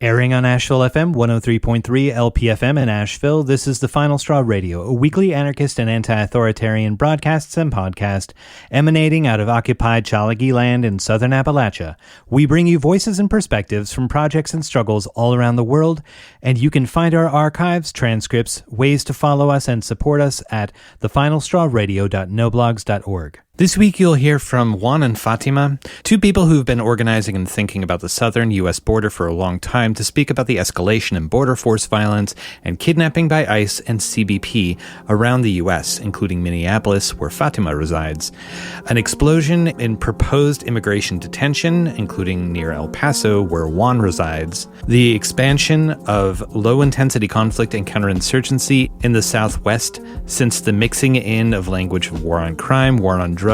Airing on Asheville FM 103.3 LPFM in Asheville, this is The Final Straw Radio, a weekly anarchist and anti-authoritarian broadcasts and podcast emanating out of occupied Chalagi land in southern Appalachia. We bring you voices and perspectives from projects and struggles all around the world, and you can find our archives, transcripts, ways to follow us and support us at thefinalstrawradio.noblogs.org. This week you'll hear from Juan and Fatima, two people who've been organizing and thinking about the southern U.S. border for a long time to speak about the escalation in border force violence and kidnapping by ICE and CBP around the U.S., including Minneapolis, where Fatima resides. An explosion in proposed immigration detention, including near El Paso, where Juan resides. The expansion of low-intensity conflict and counterinsurgency in the Southwest since the mixing in of language of war on crime, war on drugs,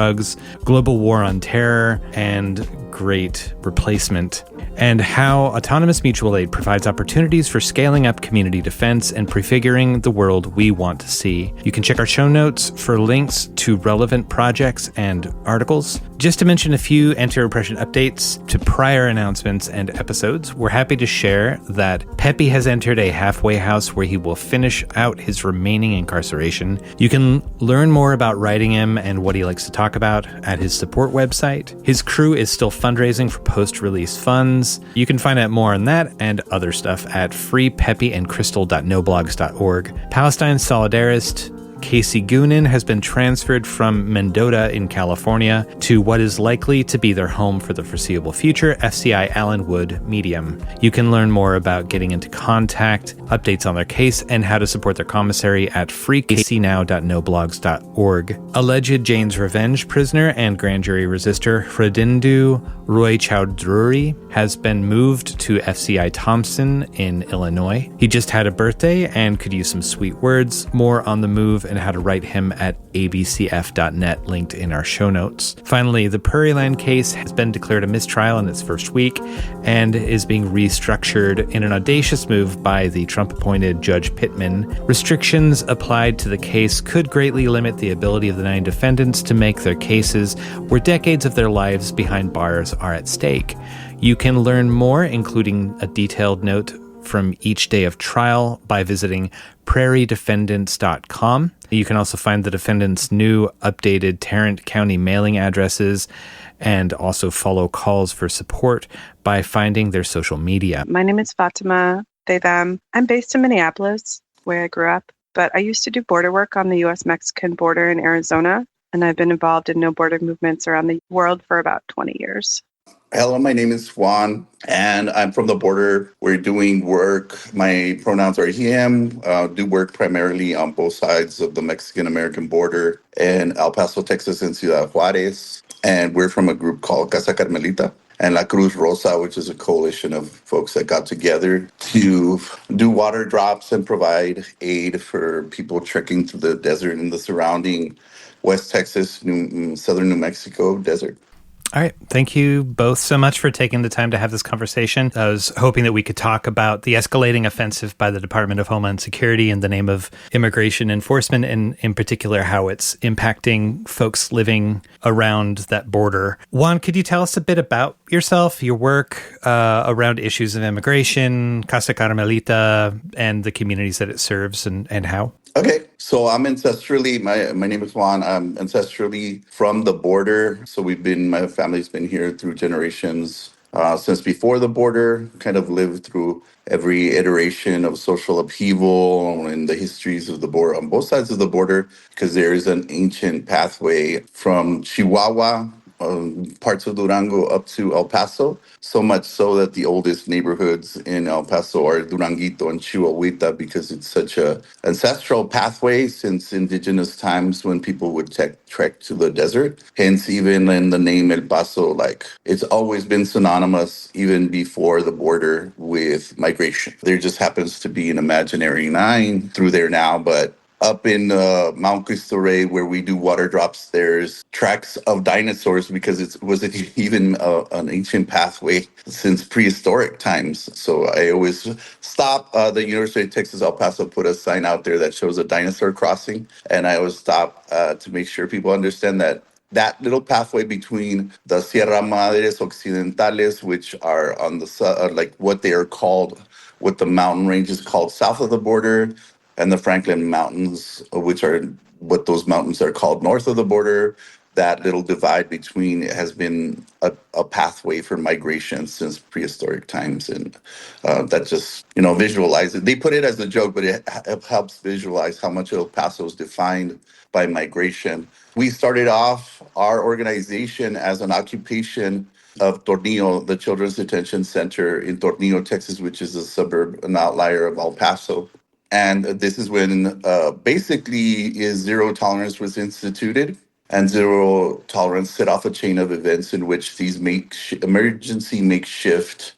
global war on terror, and great replacement, and how autonomous mutual aid provides opportunities for scaling up community defense and prefiguring the world we want to see. You can check our show notes for links to relevant projects and articles. Just to mention a few anti-repression updates to prior announcements and episodes, we're happy to share that Pepe has entered a halfway house where he will finish out his remaining incarceration. You can learn more about writing him and what he likes to talk about at his support website. His crew is still fundraising for post-release funds. You can find out more on that and other stuff at freepeppyandcrystal.noblogs.org. Palestine Solidarist Casey Goonan has been transferred from Mendota in California to what is likely to be their home for the foreseeable future, FCI Allen Wood Medium. You can learn more about getting into contact, updates on their case, and how to support their commissary at freecaseynow.noblogs.org. Alleged Jane's Revenge prisoner and grand jury resistor Hridindu Roy Chowdhury has been moved to FCI Thompson in Illinois. He just had a birthday and could use some sweet words. More on the move and how to write him at abcf.net, linked in our show notes. Finally, the Prairie Land case has been declared a mistrial in its first week and is being restructured in an audacious move by the Trump-appointed Judge Pittman. Restrictions applied to the case could greatly limit the ability of the 9 defendants to make their cases where decades of their lives behind bars are at stake. You can learn more, including a detailed note from each day of trial, by visiting prairiedefendants.com. You can also find the defendants' new updated Tarrant County mailing addresses and also follow calls for support by finding their social media. My name is Fatima, they, them. I'm based in Minneapolis, where I grew up, but I used to do border work on the U.S.-Mexican border in Arizona, and I've been involved in no border movements around the world for about 20 years. Hello, my name is Juan, and I'm from the border. We're doing work. My pronouns are him. Do work primarily on both sides of the Mexican-American border in El Paso, Texas, and Ciudad Juarez. And we're from a group called Casa Carmelita and La Cruz Rosa, which is a coalition of folks that got together to do water drops and provide aid for people trekking through the desert and the surrounding West Texas, southern New Mexico desert. All right. Thank you both so much for taking the time to have this conversation. I was hoping that we could talk about the escalating offensive by the Department of Homeland Security in the name of immigration enforcement, and in particular how it's impacting folks living around that border. Juan, could you tell us a bit about yourself, your work around issues of immigration, Casa Carmelita, and the communities that it serves, and how? Okay, so I'm ancestrally, my name is Juan. I'm ancestrally from the border. So my family's been here through generations since before the border, kind of lived through every iteration of social upheaval and the histories of the border on both sides of the border, because there is an ancient pathway from Chihuahua, parts of Durango up to El Paso, so much so that the oldest neighborhoods in El Paso are Duranguito and Chihuahuita, because it's such a ancestral pathway since indigenous times when people would trek to the desert. Hence, even in the name El Paso, it's always been synonymous, even before the border, with migration. There just happens to be an imaginary line through there now, but up in Mount Cristo Rey, where we do water drops, there's tracks of dinosaurs because it was even an ancient pathway since prehistoric times. So I always stop. The University of Texas El Paso put a sign out there that shows a dinosaur crossing, and I always stop to make sure people understand that that little pathway between the Sierra Madres Occidentales, which are on like what they are called, what the mountain range is called south of the border, and the Franklin Mountains, which are what those mountains are called north of the border. That little divide between has been a pathway for migration since prehistoric times. And that just, visualize it. They put it as a joke, but it helps visualize how much El Paso is defined by migration. We started off our organization as an occupation of Tornillo, the Children's Detention Center in Tornillo, Texas, which is a suburb, an outlier of El Paso. And this is when basically is zero tolerance was instituted, and zero tolerance set off a chain of events in which these emergency makeshift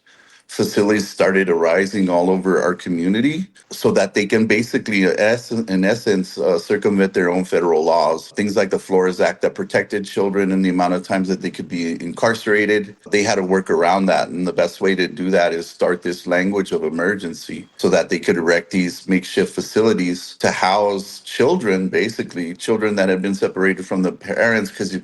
facilities started arising all over our community so that they can basically, in essence, circumvent their own federal laws. Things like the Flores Act that protected children and the amount of times that they could be incarcerated. They had to work around that. And the best way to do that is start this language of emergency so that they could erect these makeshift facilities to house children, basically, children that have been separated from the parents, because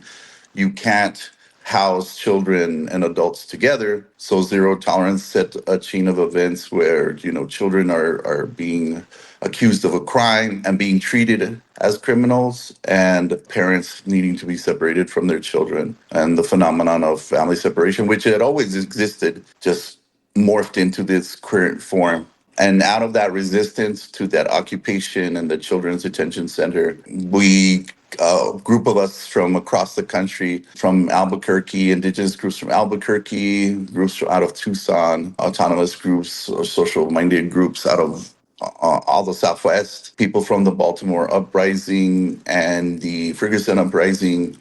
you can't house children and adults together. So zero tolerance set a chain of events where, children are being accused of a crime and being treated as criminals, and parents needing to be separated from their children. And the phenomenon of family separation, which had always existed, just morphed into this current form. And out of that resistance to that occupation and the Children's Detention Center, we, a group of us from across the country, from Albuquerque, indigenous groups from Albuquerque, groups out of Tucson, autonomous groups or social-minded groups out of all the Southwest, people from the Baltimore Uprising and the Ferguson Uprising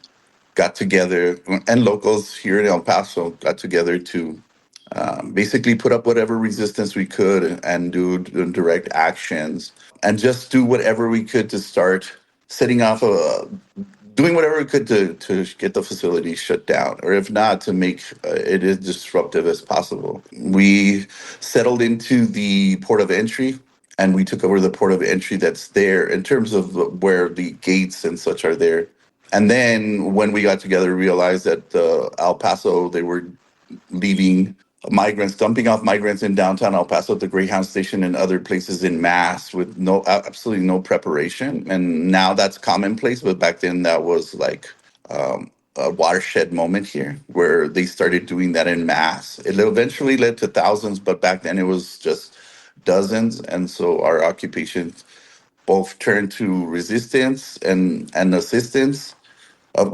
got together, and locals here in El Paso got together to basically put up whatever resistance we could and do direct actions and just do whatever we could to start setting off doing whatever we could to get the facility shut down, or if not, to make it as disruptive as possible. We settled into the port of entry, and we took over the port of entry that's there in terms of where the gates and such are there. And then when we got together, realized that El Paso, they were leaving migrants, dumping off migrants in downtown El Paso at the Greyhound station and other places in mass with absolutely no preparation. And now that's commonplace, but back then that was like a watershed moment here where they started doing that in mass. It eventually led to thousands, but back then it was just dozens. And so our occupation both turned to resistance and assistance,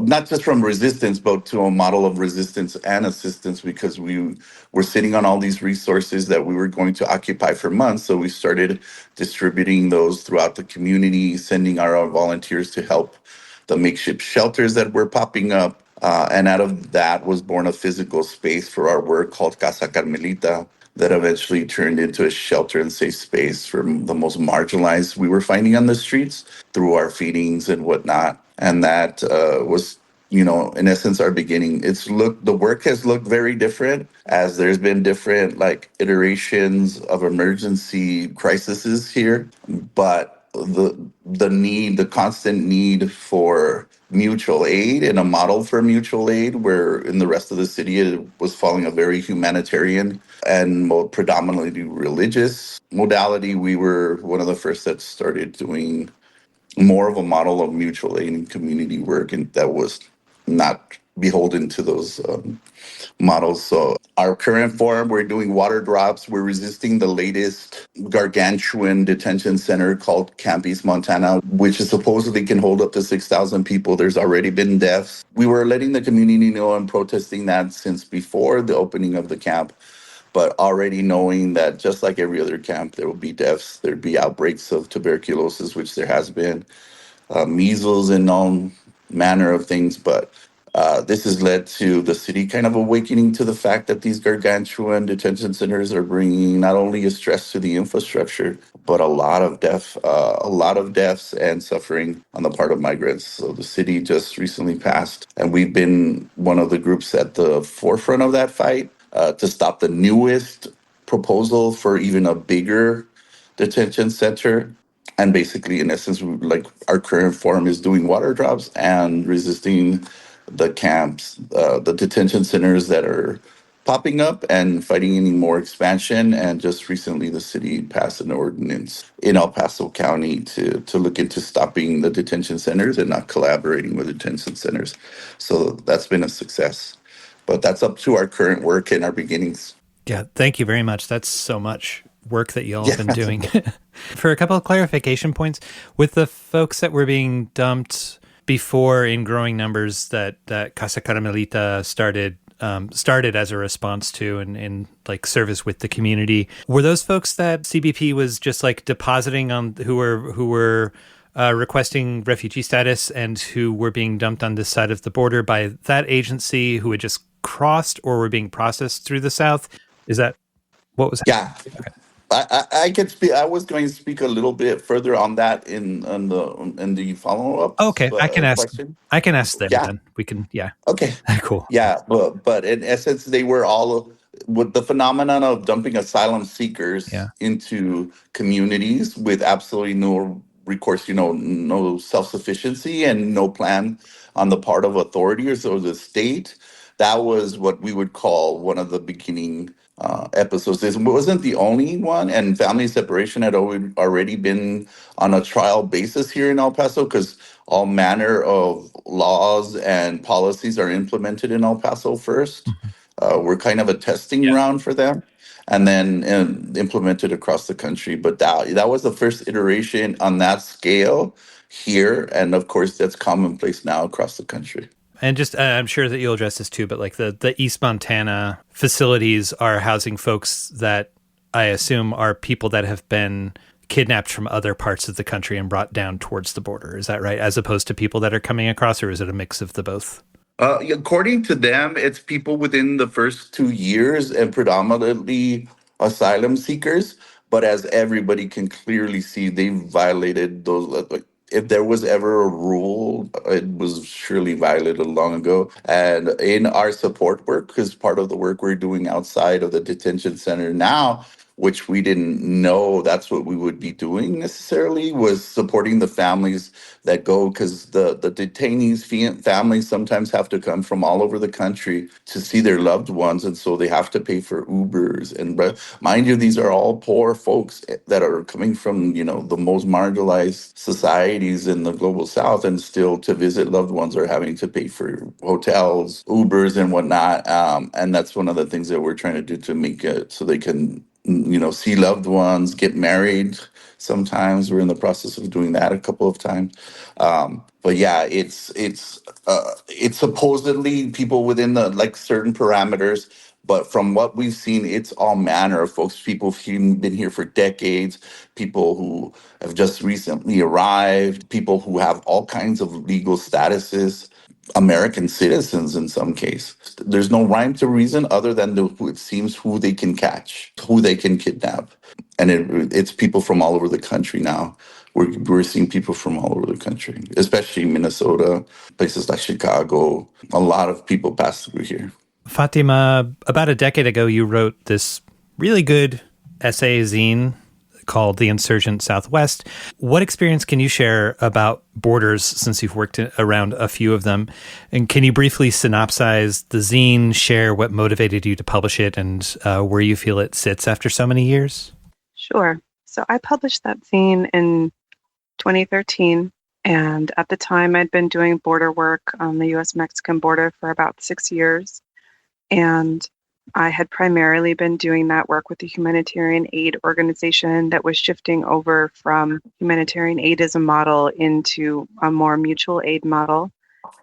not just from resistance, but to a model of resistance and assistance, because we were sitting on all these resources that we were going to occupy for months. So we started distributing those throughout the community, sending our own volunteers to help the makeshift shelters that were popping up. And out of that was born a physical space for our work called Casa Carmelita, that eventually turned into a shelter and safe space for the most marginalized we were finding on the streets through our feedings and whatnot. And that was, in essence, our beginning. The work has looked very different as there's been different like iterations of emergency crises here, but the constant need for mutual aid and a model for mutual aid, where in the rest of the city it was following a very humanitarian and more predominantly religious modality. We were one of the first that started doing more of a model of mutual aid and community work, and that was not beholden to those models. So our current form, we're doing water drops. We're resisting the latest gargantuan detention center called Camp East Montana, which is supposedly can hold up to 6,000 people. There's already been deaths. We were letting the community know and protesting that since before the opening of the camp, but already knowing that just like every other camp, there will be deaths. There'd be outbreaks of tuberculosis, which there has been, measles and all manner of things. But this has led to the city kind of awakening to the fact that these gargantuan detention centers are bringing not only a stress to the infrastructure, but a lot of deaths and suffering on the part of migrants. So the city just recently passed, and we've been one of the groups at the forefront of that fight to stop the newest proposal for even a bigger detention center. And basically, in essence, like our current form is doing water drops and resisting the camps, the detention centers that are popping up and fighting any more expansion. And just recently, the city passed an ordinance in El Paso County to look into stopping the detention centers and not collaborating with detention centers. So that's been a success. But that's up to our current work and our beginnings. Yeah, thank you very much. That's so much work that y'all have Yeah. been doing. For a couple of clarification points, with the folks that were being dumped before in growing numbers that Casa Caramelita started as a response to and in like service with the community, were those folks that CBP was just like depositing on who were requesting refugee status and who were being dumped on this side of the border by that agency who had just crossed or were being processed through the South? Is that what was Yeah. Okay. I could speak. I was going to speak a little bit further on that in the follow ups Okay, question. I can ask there Yeah. then. We can, yeah. Okay. Cool. Yeah, but in essence, they were all with the phenomenon of dumping asylum seekers Yeah. into communities with absolutely no recourse, no self sufficiency and no plan on the part of authorities or the state. That was what we would call one of the beginning episodes. This wasn't the only one, and family separation had already been on a trial basis here in El Paso because all manner of laws and policies are implemented in El Paso first. Mhm. We're kind of a testing Yeah. ground for them, and then implemented across the country. But that was the first iteration on that scale here, and of course that's commonplace now across the country. And just, I'm sure that you'll address this too, but like the East Montana facilities are housing folks that I assume are people that have been kidnapped from other parts of the country and brought down towards the border. Is that right? As opposed to people that are coming across, or is it a mix of the both? According to them, it's people within the first 2 years and predominantly asylum seekers. But as everybody can clearly see, they violated those. Like, if there was ever a rule, it was surely violated long ago. And in our support work, because part of the work we're doing outside of the detention center now, which we didn't know that's what we would be doing necessarily, was supporting the families that go, because the detainees families sometimes have to come from all over the country to see their loved ones, and so they have to pay for Ubers. And mind you, these are all poor folks that are coming from the most marginalized societies in the global South, and still to visit loved ones are having to pay for hotels, Ubers, and whatnot. And that's one of the things that we're trying to do to make it so they can see loved ones, get married. Sometimes we're in the process of doing that a couple of times. But yeah, it's supposedly people within the like certain parameters. But from what we've seen, it's all manner of folks. People who've been here for decades, people who have just recently arrived, people who have all kinds of legal statuses, American citizens in some case. There's no rhyme to reason other than it seems who they can catch, who they can kidnap. And it's people from all over the country now. We're seeing people from all over the country, especially Minnesota, places like Chicago. A lot of people pass through here. Fatima, about a decade ago, you wrote this really good essay zine called The Insurgent Southwest. What experience can you share about borders since you've worked around a few of them? And can you briefly synopsize the zine, share what motivated you to publish it, and where you feel it sits after so many years? Sure. So I published that zine in 2013. And at the time, I'd been doing border work on the US-Mexican border for about 6 years. And I had primarily been doing that work with the humanitarian aid organization that was shifting over from humanitarian aidism model into a more mutual aid model.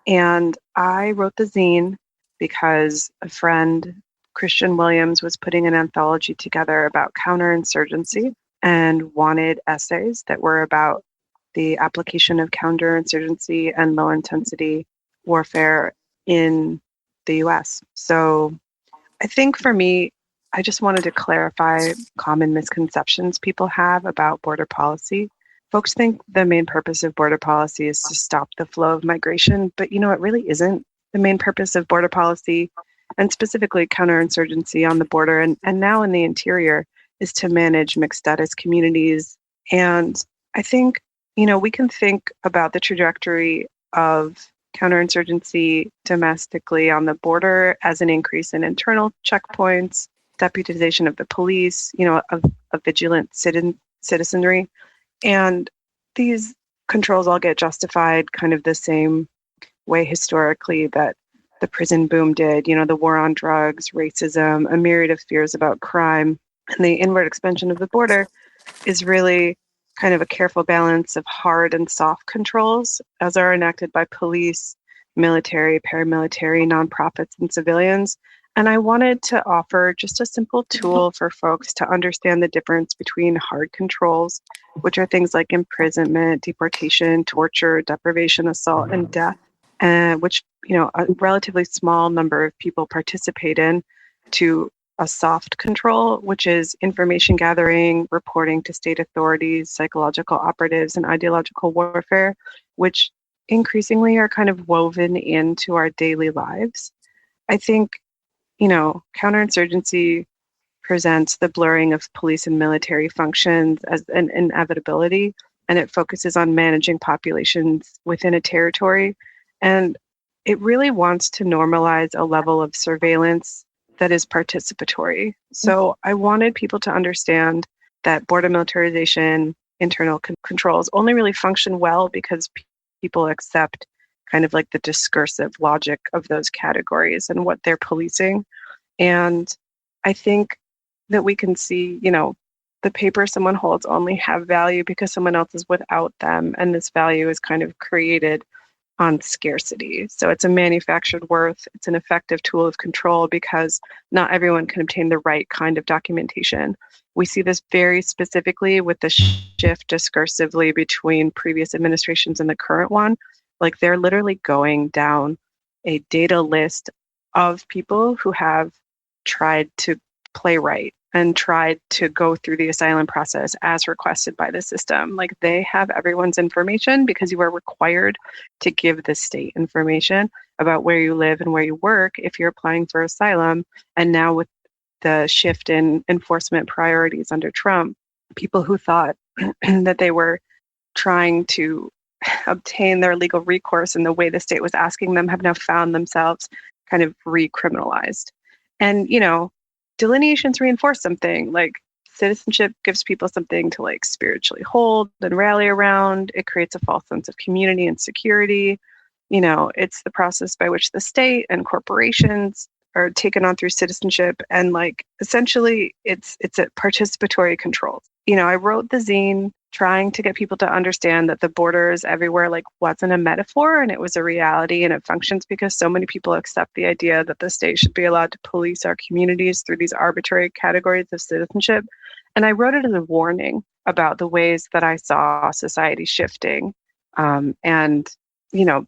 And I wrote the zine because a friend, Christian Williams, was putting an anthology together about counterinsurgency and wanted essays that were about the application of counterinsurgency and low-intensity warfare in the US. So I think for me, I just wanted to clarify common misconceptions people have about border policy. Folks think the main purpose of border policy is to stop the flow of migration, but it really isn't. The main purpose of border policy, and specifically counterinsurgency on the border and now in the interior, is to manage mixed status communities. And I think, we can think about the trajectory of counterinsurgency domestically on the border as an increase in internal checkpoints, deputization of the police, of vigilant citizenry. And these controls all get justified kind of the same way historically that the prison boom did, the war on drugs, racism, a myriad of fears about crime. And the inward expansion of the border is really kind of a careful balance of hard and soft controls as are enacted by police, military, paramilitary, nonprofits, and civilians. And I wanted to offer just a simple tool for folks to understand the difference between hard controls, which are things like imprisonment, deportation, torture, deprivation, assault, and death, which a relatively small number of people participate in, to a soft control, which is information gathering, reporting to state authorities, psychological operatives, and ideological warfare, which increasingly are kind of woven into our daily lives. I think, counterinsurgency presents the blurring of police and military functions as an inevitability, and it focuses on managing populations within a territory. And it really wants to normalize a level of surveillance that is participatory. So I wanted people to understand that border militarization, internal controls only really function well because people accept kind of like the discursive logic of those categories and what they're policing. And I think that we can see, the paper someone holds only have value because someone else is without them. And this value is kind of created on scarcity. So it's a manufactured worth. It's an effective tool of control because not everyone can obtain the right kind of documentation. We see this very specifically with the shift discursively between previous administrations and the current one. Like they're literally going down a data list of people who have tried to play right and tried to go through the asylum process as requested by the system. Like they have everyone's information because you are required to give the state information about where you live and where you work if you're applying for asylum. And now with the shift in enforcement priorities under Trump, people who thought that they were trying to obtain their legal recourse in the way the state was asking them have now found themselves kind of recriminalized. And, delineations reinforce something. Like citizenship gives people something to like spiritually hold and rally around. It creates a false sense of community and security. It's the process by which the state and corporations are taken on through citizenship. And like essentially it's a participatory control. I wrote the zine trying to get people to understand that the border is everywhere like wasn't a metaphor and it was a reality, and it functions because so many people accept the idea that the state should be allowed to police our communities through these arbitrary categories of citizenship. And I wrote it as a warning about the ways that I saw society shifting. And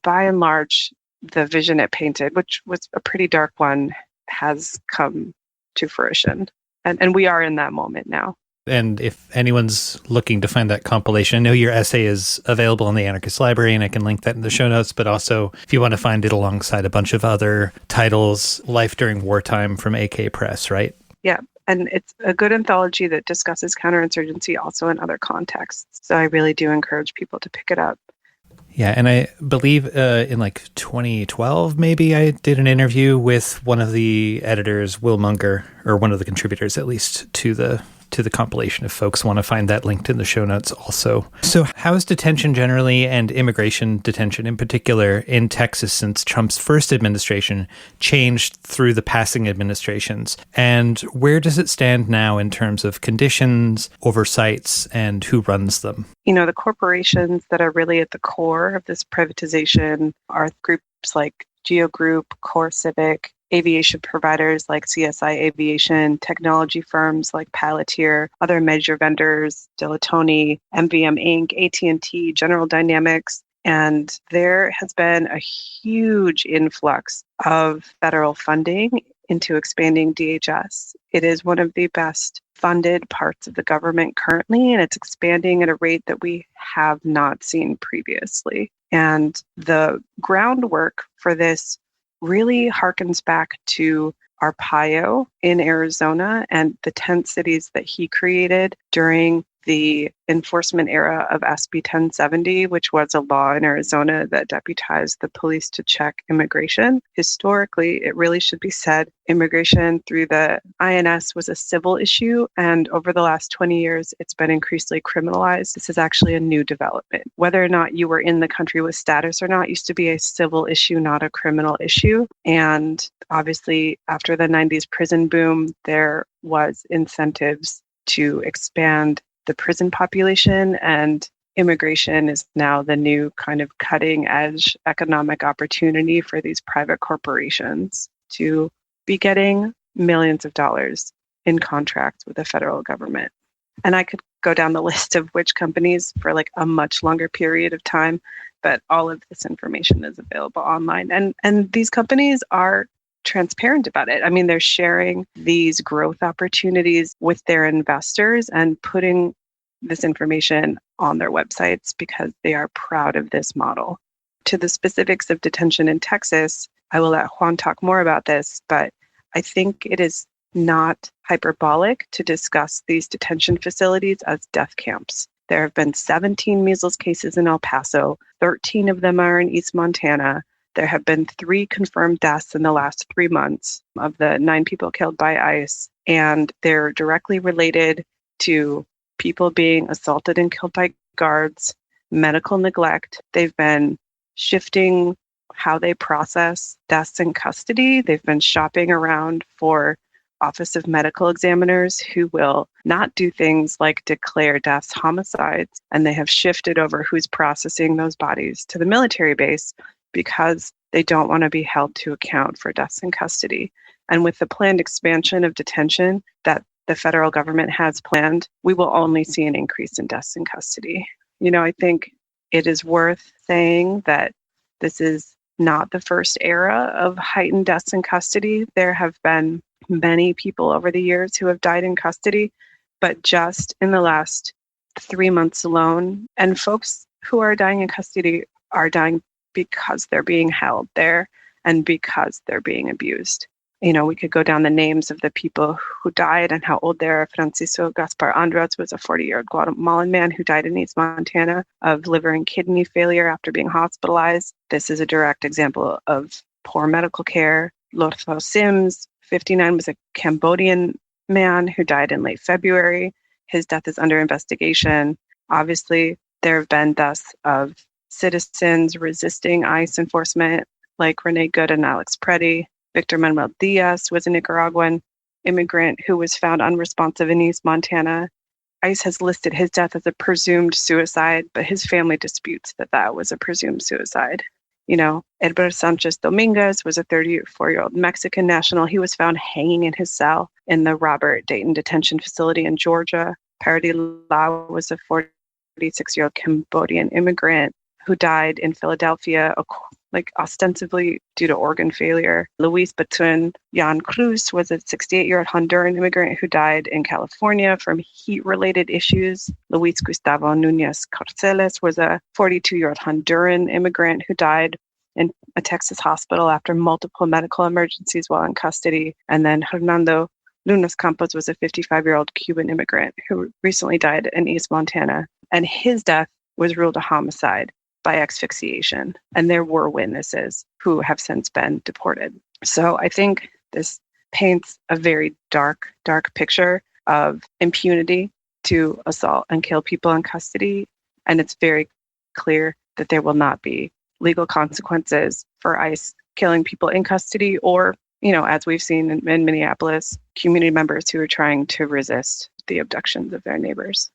by and large, the vision it painted, which was a pretty dark one, has come to fruition. And we are in that moment now. And if anyone's looking to find that compilation, I know your essay is available in the Anarchist Library, and I can link that in the show notes. But also, if you want to find it alongside a bunch of other titles, Life During Wartime from AK Press, right? Yeah. And it's a good anthology that discusses counterinsurgency also in other contexts. So I really do encourage people to pick it up. Yeah, and I believe in like 2012, maybe I did an interview with one of the editors, Will Munger, or one of the contributors at least to the compilation, if folks want to find that linked in the show notes also. So how is detention generally, and immigration detention in particular, in Texas since Trump's first administration changed through the passing administrations? And where does it stand now in terms of conditions, oversights, and who runs them? The corporations that are really at the core of this privatization are groups like Geo Group, Core Civic, aviation providers like CSI Aviation, technology firms like Palantir, other major vendors, Dilatoni, MVM Inc., AT&T, General Dynamics. And there has been a huge influx of federal funding into expanding DHS. It is one of the best funded parts of the government currently, and it's expanding at a rate that we have not seen previously. And the groundwork for this really harkens back to Arpaio in Arizona and the tent cities that he created during the enforcement era of SB 1070, which was a law in Arizona that deputized the police to check immigration. Historically, it really should be said, immigration through the INS was a civil issue, and over the last 20 years, it's been increasingly criminalized. This is actually a new development. Whether or not you were in the country with status or not used to be a civil issue, not a criminal issue. And obviously, after the 90s prison boom, there was incentives to expand the prison population, and immigration is now the new kind of cutting edge economic opportunity for these private corporations to be getting millions of dollars in contracts with the federal government. And I could go down the list of which companies for like a much longer period of time, but all of this information is available online. And these companies are transparent about it. I mean, they're sharing these growth opportunities with their investors and putting this information on their websites because they are proud of this model. To the specifics of detention in Texas, I will let Juan talk more about this, but I think it is not hyperbolic to discuss these detention facilities as death camps. There have been 17 measles cases in El Paso, 13 of them are in East Montana. There have been 3 confirmed deaths in the last 3 months of the 9 people killed by ICE, and they're directly related to people being assaulted and killed by guards, medical neglect. They've been shifting how they process deaths in custody. They've been shopping around for Office of Medical Examiners who will not do things like declare deaths homicides, and they have shifted over who's processing those bodies to the military base because they don't want to be held to account for deaths in custody. And with the planned expansion of detention that the federal government has planned, we will only see an increase in deaths in custody. You know, I think it is worth saying that this is not the first era of heightened deaths in custody. There have been many people over the years who have died in custody, but just in the last 3 months alone, and folks who are dying in custody are dying because they're being held there and because they're being abused. You know, we could go down the names of the people who died and how old they are. Francisco Gaspar Andres was a 40-year-old Guatemalan man who died in East Montana of liver and kidney failure after being hospitalized. This is a direct example of poor medical care. Lortho Sims, 59, was a Cambodian man who died in late February. His death is under investigation. Obviously, there have been deaths of citizens resisting ICE enforcement, like Renee Good and Alex Preddy. Victor Manuel Diaz was a Nicaraguan immigrant who was found unresponsive in East Montana. ICE has listed his death as a presumed suicide, but his family disputes that that was a presumed suicide. You know, Edgar Sanchez Dominguez was a 34-year-old Mexican national. He was found hanging in his cell in the Robert Dayton Detention Facility in Georgia. Parody Lau was a 46-year-old Cambodian immigrant who died in Philadelphia, ostensibly due to organ failure. Luis Batun Jan Cruz was a 68-year-old Honduran immigrant who died in California from heat-related issues. Luis Gustavo Nunez Carceles was a 42-year-old Honduran immigrant who died in a Texas hospital after multiple medical emergencies while in custody. And then Hernando Lunas Campos was a 55-year-old Cuban immigrant who recently died in East Montana. And his death was ruled a homicide by asphyxiation, and there were witnesses who have since been deported. So I think this paints a very dark, dark picture of impunity to assault and kill people in custody, and it's very clear that there will not be legal consequences for ICE killing people in custody or, you know, as we've seen in Minneapolis, community members who are trying to resist the abductions of their neighbors.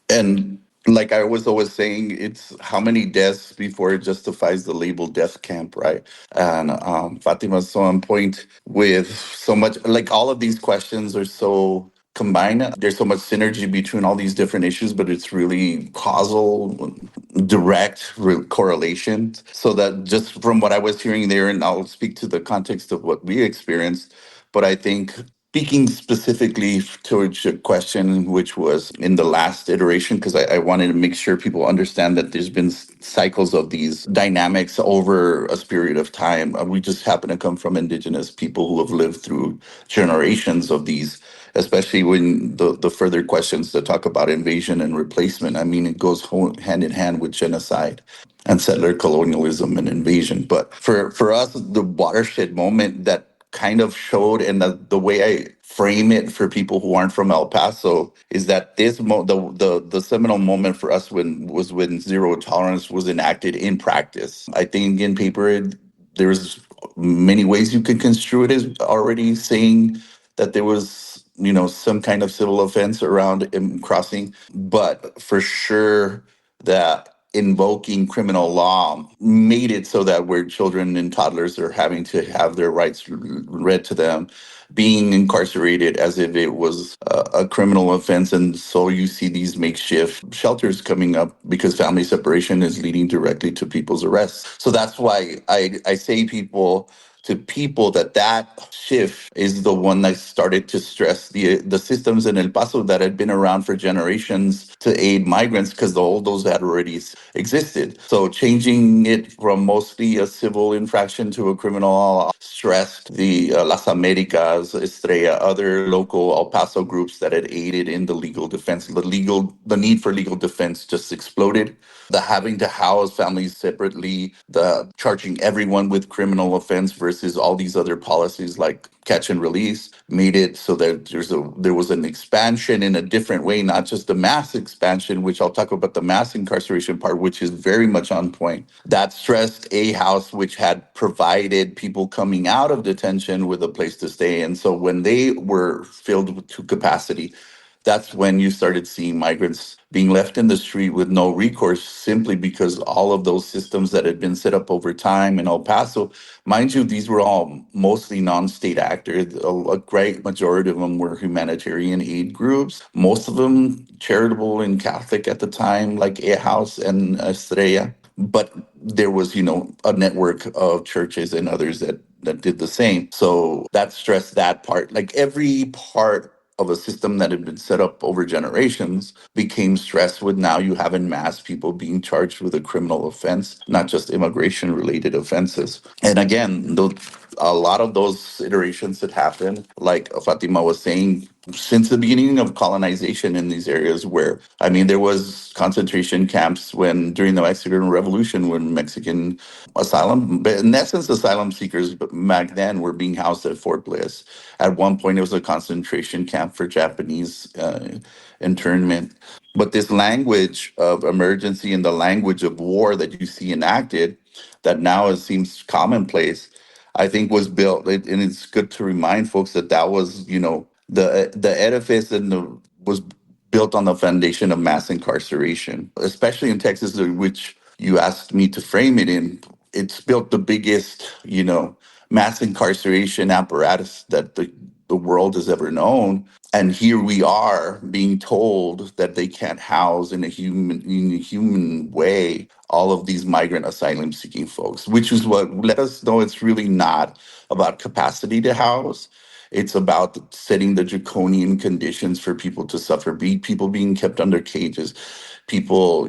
And like I was always saying, it's how many deaths before it justifies the label death camp, right? And Fatima's so on point with so much, like all of these questions are so combined. There's so much synergy between all these different issues, but it's really causal, direct correlation. So that just from what I was hearing there, and I'll speak to the context of what we experienced, but I think Speaking specifically towards your question, which was in the last iteration, because I wanted to make sure people understand that there's been cycles of these dynamics over a period of time. We just happen to come from indigenous people who have lived through generations of these, especially when the further questions that talk about invasion and replacement. I mean, it goes hand in hand with genocide and settler colonialism and invasion. But for us, the watershed moment that kind of showed, and the way I frame it for people who aren't from El Paso is that the seminal moment for us when zero tolerance was enacted in practice. I think in paper there's many ways you could construe it as already saying that there was some kind of civil offense around crossing, but for sure that invoking criminal law made it so that where children and toddlers are having to have their rights read to them, being incarcerated as if it was a criminal offense. And so you see these makeshift shelters coming up because family separation is leading directly to people's arrests. So that's why I say to people that shift is the one that started to stress the systems in El Paso that had been around for generations to aid migrants, because all those had already existed. So changing it from mostly a civil infraction to a criminal stressed the Las Americas, Estrella, other local El Paso groups that had aided in the legal defense. The need for legal defense just exploded. The having to house families separately, the charging everyone with criminal offense versus all these other policies like catch and release made it so that there was an expansion in a different way, not just the mass expansion, which I'll talk about the mass incarceration part, which is very much on point. That stressed a house which had provided people coming out of detention with a place to stay. And so when they were filled to capacity, that's when you started seeing migrants being left in the street with no recourse, simply because all of those systems that had been set up over time in El Paso, mind you, these were all mostly non-state actors. A great majority of them were humanitarian aid groups, most of them charitable and Catholic at the time, like A House and Estrella. But there was, a network of churches and others that did the same. So that stressed that part. Like every part of a system that had been set up over generations became stressed with now you have en masse people being charged with a criminal offense, not just immigration related offenses. And again, a lot of those iterations that happened, like Fatima was saying, since the beginning of colonization in these areas where, I mean, there was concentration camps during the Mexican Revolution when Mexican asylum, but in essence, asylum seekers back then were being housed at Fort Bliss. At one point, it was a concentration camp for Japanese internment. But this language of emergency and the language of war that you see enacted, that now it seems commonplace, I think was built, and it's good to remind folks that was, the edifice was built on the foundation of mass incarceration, especially in Texas, which you asked me to frame it in. It's built the biggest, mass incarceration apparatus that the world has ever known. And here we are being told that they can't house in a human way all of these migrant asylum seeking folks, which is what let us know it's really not about capacity to house. It's about setting the draconian conditions for people to suffer, people being kept under cages, people,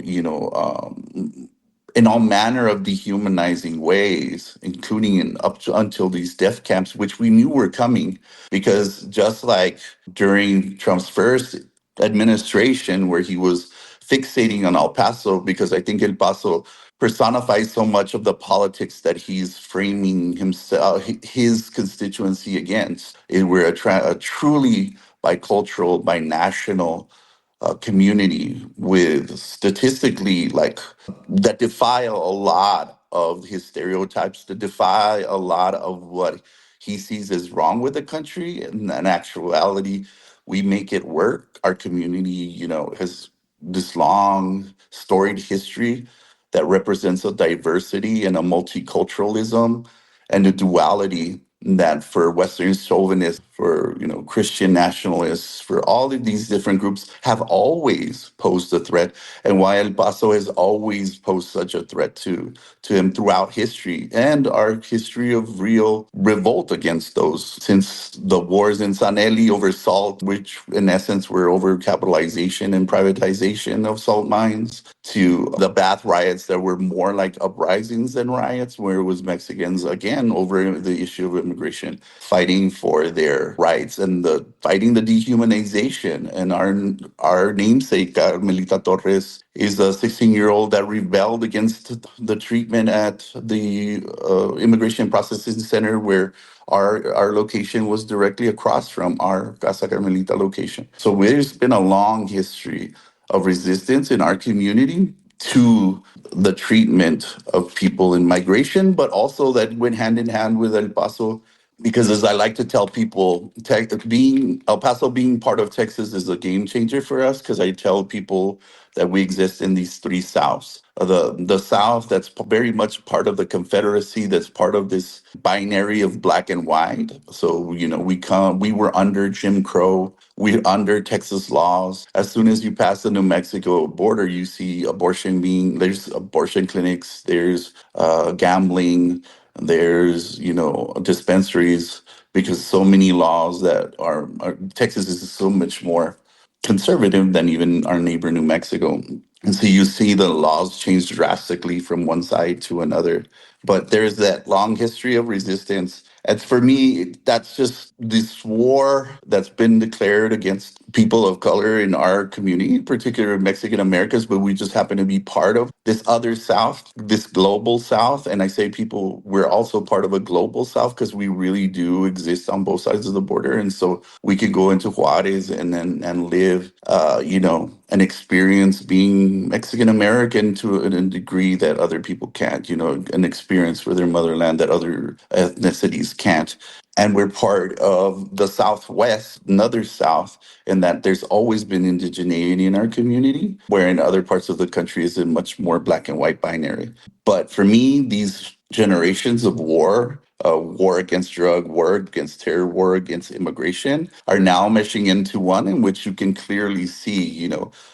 in all manner of dehumanizing ways, including until these death camps, which we knew were coming, because just like during Trump's first administration, where he was fixating on El Paso, because I think El Paso personifies so much of the politics that he's framing himself, his constituency against. We're a truly bicultural, binational community with statistically that defy a lot of his stereotypes, that defy a lot of what he sees as wrong with the country. And in actuality, we make it work. Our community, has this long storied history that represents a diversity and a multiculturalism and a duality that for Western chauvinists, for, Christian nationalists, for all of these different groups have always posed a threat, and why El Paso has always posed such a threat to him throughout history and our history of real revolt against those, since the wars in Sanelli over salt, which in essence were over capitalization and privatization of salt mines, to the Bath riots that were more like uprisings than riots, where it was Mexicans again over the issue of immigration fighting for their rights and fighting the dehumanization. And our namesake, Carmelita Torres, is a 16-year-old that rebelled against the treatment at the Immigration Processing Center, where our location was directly across from our Casa Carmelita location. So there's been a long history of resistance in our community to the treatment of people in migration, but also that went hand in hand with El Paso. Because as I like to tell people, El Paso being part of Texas is a game changer for us, because I tell people that we exist in these three Souths. The South that's very much part of the Confederacy, that's part of this binary of black and white. So, we were under Jim Crow, we're under Texas laws. As soon as you pass the New Mexico border, you see there's abortion clinics, there's gambling, there's dispensaries, because so many laws that are Texas is so much more conservative than even our neighbor New Mexico. And so you see the laws change drastically from one side to another. But there's that long history of resistance. And for me, that's just this war that's been declared against people of color in our community, particularly Mexican Americans, but we just happen to be part of this other South, this global South. And I say we're also part of a global South, because we really do exist on both sides of the border. And so we could go into Juarez and live, and experience being Mexican American to a degree that other people can't, an experience for their motherland that other ethnicities can't. And we're part of the Southwest, another South, in that there's always been indigeneity in our community, where in other parts of the country is a much more black and white binary. But for me, these generations of war against drug, war against terror, war against immigration, are now meshing into one in which you can clearly see,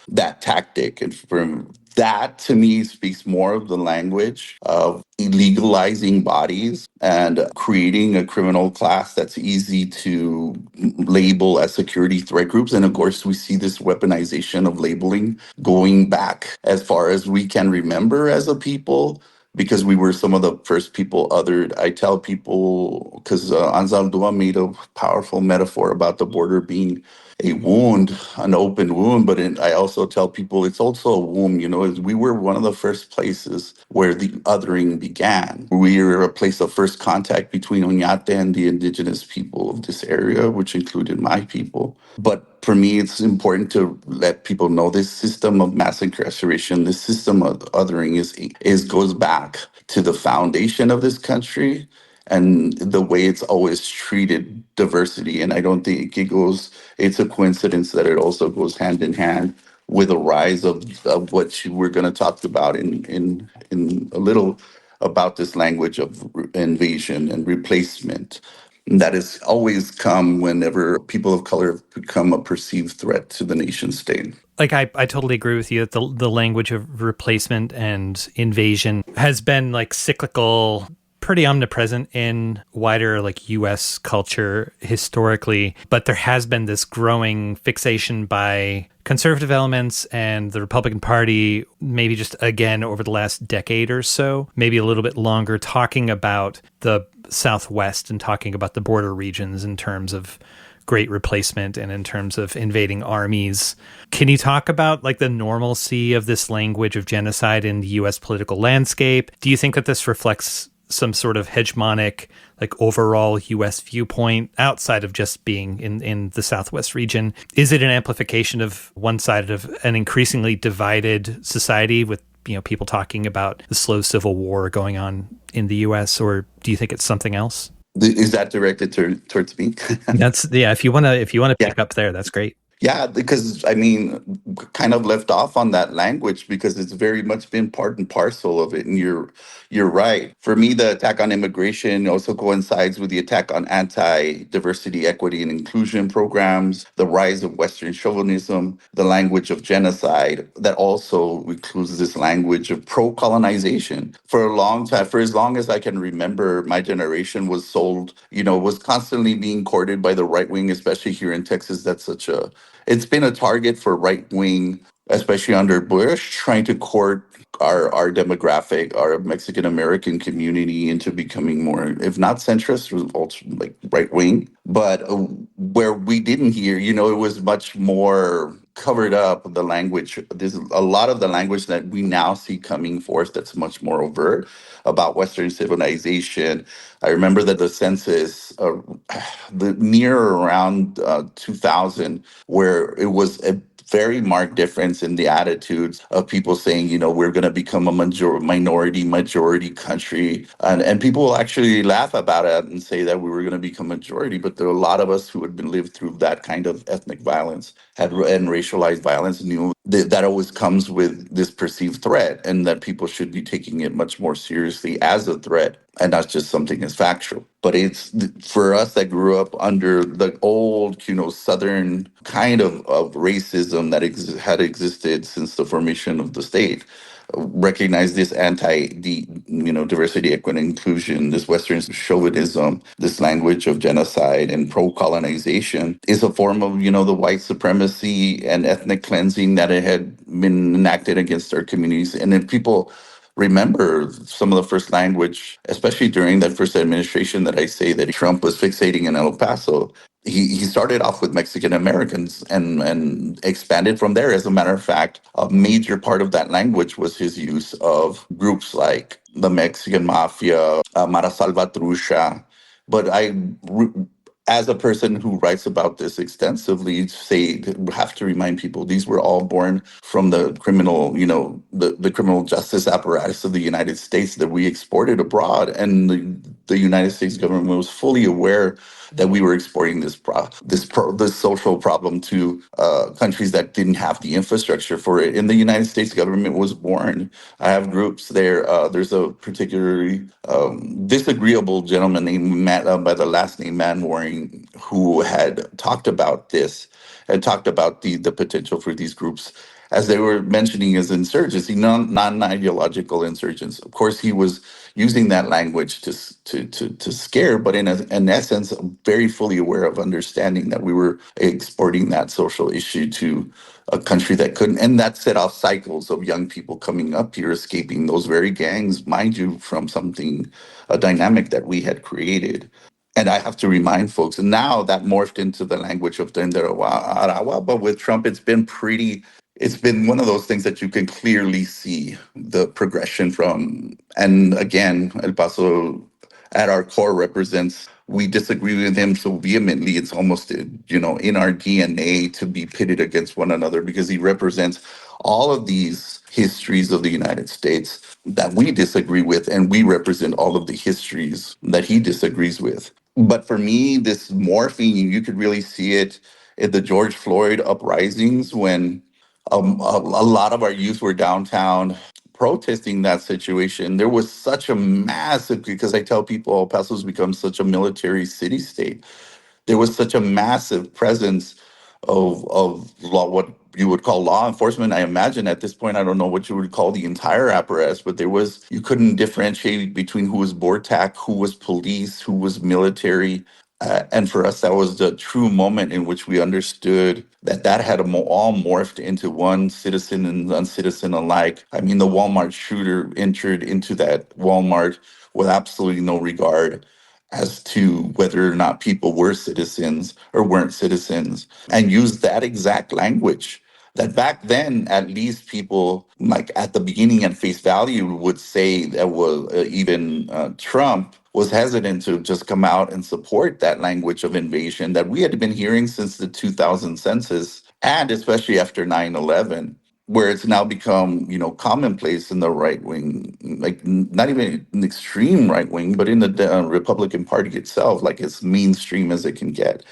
that tactic. And from that, to me, speaks more of the language of illegalizing bodies and creating a criminal class that's easy to label as security threat groups. And of course, we see this weaponization of labeling going back as far as we can remember as a people, because we were some of the first people othered. I tell people, because Anzaldúa made a powerful metaphor about the border being a wound, an open wound, but I also tell people it's also a womb. We were one of the first places where the othering began. We were a place of first contact between Oñate and the indigenous people of this area, which included my people. But for me, it's important to let people know this system of mass incarceration, this system of othering goes back to the foundation of this country and the way it's always treated diversity. And I don't think it's a coincidence that it also goes hand in hand with the rise of what we're going to talk about in a little, about this language of invasion and replacement. That has always come whenever people of color have become a perceived threat to the nation state. Like, I totally agree with you that the language of replacement and invasion has been like cyclical, pretty omnipresent in wider like U.S. culture historically, but there has been this growing fixation by conservative elements and the Republican Party, maybe just again over the last decade or so, maybe a little bit longer, talking about the Southwest and talking about the border regions in terms of great replacement and in terms of invading armies. Can you talk about like the normalcy of this language of genocide in the U.S. political landscape? Do you think that this reflects some sort of hegemonic, like overall U.S. viewpoint outside of just being in the Southwest region? Is it an amplification of one side of an increasingly divided society with, people talking about the slow civil war going on in the U.S., or do you think it's something else? Is that directed towards me? If you want to pick up there, that's great. Yeah, because I mean, kind of left off on that language because it's very much been part and parcel of it. And you're right. For me, the attack on immigration also coincides with the attack on anti-diversity, equity, and inclusion programs, the rise of Western chauvinism, the language of genocide that also includes this language of pro-colonization. For a long time, for as long as I can remember, my generation was sold, was constantly being courted by the right wing, especially here in Texas. That's such a it's been a target for right wing, especially under Bush, trying to court our demographic, our Mexican American community into becoming more, if not centrist, also like right wing. But where we didn't hear, it was much more covered up the language. There's a lot of the language that we now see coming forth that's much more overt about Western civilization. I remember that the census, the near around 2000, where it was a very marked difference in the attitudes of people saying, we're going to become a majority country. And people will actually laugh about it and say that we were going to become majority. But there are a lot of us who had been lived through that kind of ethnic violence and racialized violence knew that always comes with this perceived threat and that people should be taking it much more seriously as a threat and not just something as factual. But it's for us that grew up under the old, Southern kind of racism that had existed since the formation of the state. Recognize this diversity, equity, inclusion, this Western chauvinism, this language of genocide and pro-colonization is a form of, the white supremacy and ethnic cleansing that it had been enacted against our communities. And if people remember some of the first language, especially during that first administration that I say that Trump was fixating in El Paso, he started off with Mexican Americans and expanded from there. As a matter of fact, a major part of that language was his use of groups like the Mexican Mafia, Mara Salvatrucha. But as a person who writes about this extensively, have to remind people these were all born from the criminal, the criminal justice apparatus of the United States that we exported abroad, and the United States government was fully aware that we were exporting this social problem to countries that didn't have the infrastructure for it. And the United States government was born. I have groups there. There's a particularly disagreeable gentleman named Matt, by the last name Manwaring, who had talked about this and talked about the potential for these groups as they were mentioning as insurgency, non-ideological insurgents. Of course, he was using that language to scare, but in essence, very fully aware of understanding that we were exporting that social issue to a country that couldn't. And that set off cycles of young people coming up here, escaping those very gangs, mind you, from a dynamic that we had created. And I have to remind folks, and now that morphed into the language of Tenderawa, but with Trump, it's been one of those things that you can clearly see the progression from. And again, El Paso at our core represents, we disagree with him so vehemently, it's almost, in our DNA to be pitted against one another because he represents all of these histories of the United States that we disagree with, and we represent all of the histories that he disagrees with. But for me, this morphing, you could really see it in the George Floyd uprisings when a lot of our youth were downtown protesting that situation. There was such a massive, because I tell people El Paso's become such a military city state. There was such a massive presence of law, what you would call law enforcement. I imagine at this point, I don't know what you would call the entire apparatus, but you couldn't differentiate between who was BORTAC, who was police, who was military. And for us, that was the true moment in which we understood that had all morphed into one citizen and uncitizen alike. I mean, the Walmart shooter entered into that Walmart with absolutely no regard as to whether or not people were citizens or weren't citizens, and used that exact language that back then, at least people like at the beginning at face value would say that was even Trump was hesitant to just come out and support that language of invasion that we had been hearing since the 2000 census, and especially after 9/11, where it's now become, commonplace in the right wing, like not even an extreme right wing, but in the Republican Party itself, like as mainstream as it can get.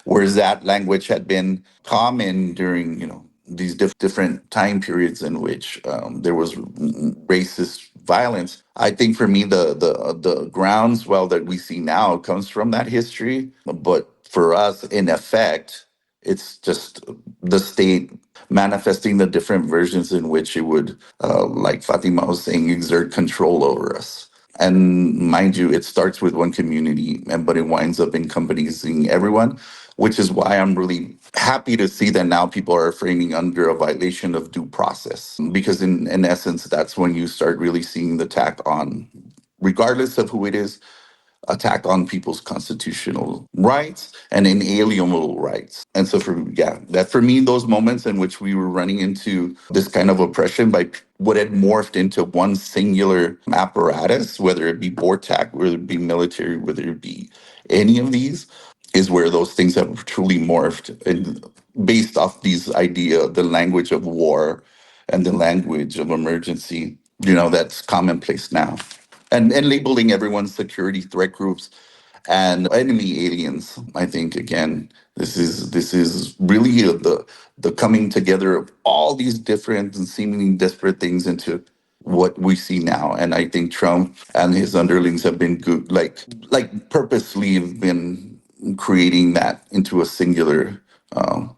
whereas that language had been common during, these different time periods in which there was racist violence. I think for me, the groundswell that we see now comes from that history. But for us, in effect, it's just the state manifesting the different versions in which it would, like Fatima was saying, exert control over us. And mind you, it starts with one community, but it winds up encompassing everyone, which is why I'm really happy to see that now people are framing under a violation of due process. Because in essence, that's when you start really seeing the attack on, regardless of who it is, attack on people's constitutional rights and inalienable rights. And so that for me, those moments in which we were running into this kind of oppression by what had morphed into one singular apparatus, whether it be BORTAC, whether it be military, whether it be any of these, is where those things have truly morphed and based off the language of war and the language of emergency, that's commonplace now. And labeling everyone security threat groups and enemy aliens. I think again, this is really the coming together of all these different and seemingly disparate things into what we see now. And I think Trump and his underlings have been good, like purposely have been creating that into a singular a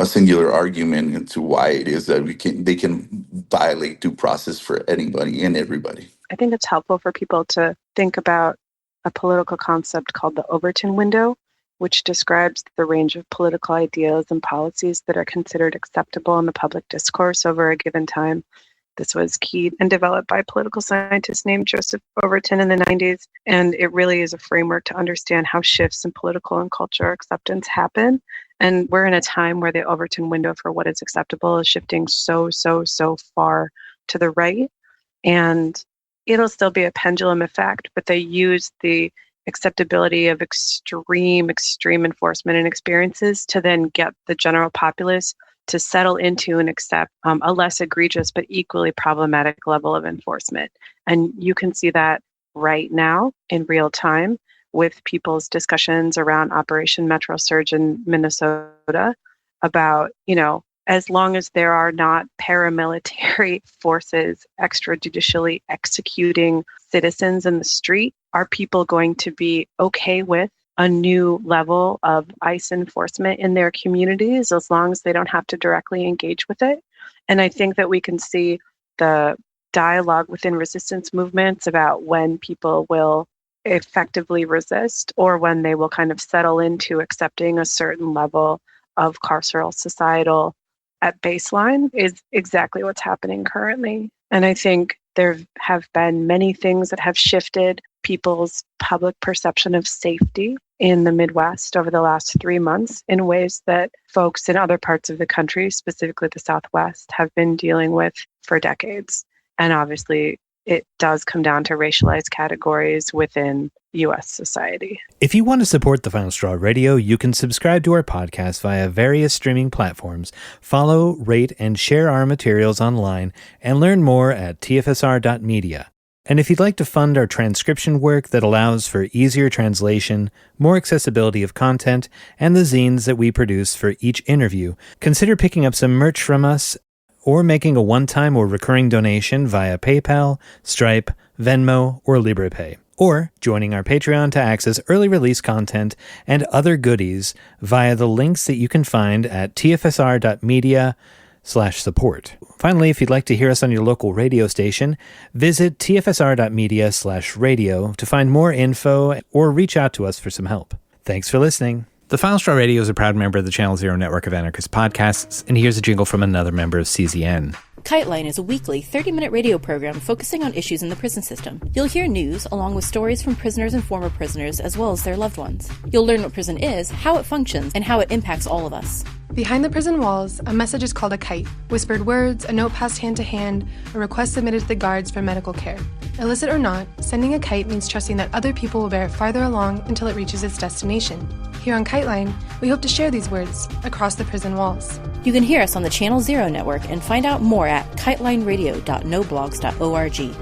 singular argument into why it is that they can violate due process for anybody and everybody. I think it's helpful for people to think about a political concept called the Overton window, which describes the range of political ideas and policies that are considered acceptable in the public discourse over a given time. This was keyed and developed by a political scientist named Joseph Overton in the 90s, and it really is a framework to understand how shifts in political and cultural acceptance happen. And we're in a time where the Overton window for what is acceptable is shifting so far to the right. And it'll still be a pendulum effect, but they use the acceptability of extreme enforcement and experiences to then get the general populace to settle into and accept a less egregious but equally problematic level of enforcement. And you can see that right now in real time with people's discussions around Operation Metro Surge in Minnesota about, as long as there are not paramilitary forces extrajudicially executing citizens in the street, are people going to be okay with a new level of ICE enforcement in their communities as long as they don't have to directly engage with it? And I think that we can see the dialogue within resistance movements about when people will effectively resist or when they will kind of settle into accepting a certain level of carceral societal at baseline is exactly what's happening currently. And I think there have been many things that have shifted people's public perception of safety in the Midwest over the last 3 months in ways that folks in other parts of the country, specifically the Southwest, have been dealing with for decades. And obviously, it does come down to racialized categories within U.S. society. If you want to support The Final Straw Radio, you can subscribe to our podcast via various streaming platforms, follow, rate, and share our materials online, and learn more at tfsr.media. And if you'd like to fund our transcription work that allows for easier translation, more accessibility of content, and the zines that we produce for each interview, consider picking up some merch from us or making a one-time or recurring donation via PayPal, Stripe, Venmo, or LibrePay. Or joining our Patreon to access early release content and other goodies via the links that you can find at tfsr.media/support. Finally, if you'd like to hear us on your local radio station, visit tfsr.media/radio to find more info or reach out to us for some help. Thanks for listening. The Final Straw Radio is a proud member of the Channel Zero network of anarchist podcasts, and here's a jingle from another member of CZN. KiteLine is a weekly 30-minute radio program focusing on issues in the prison system. You'll hear news along with stories from prisoners and former prisoners as well as their loved ones. You'll learn what prison is, how it functions, and how it impacts all of us. Behind the prison walls, a message is called a kite. Whispered words, a note passed hand to hand, a request submitted to the guards for medical care. Illicit or not, sending a kite means trusting that other people will bear it farther along until it reaches its destination. Here on KiteLine, we hope to share these words across the prison walls. You can hear us on the Channel Zero network and find out more at kitelineradio.noblogs.org.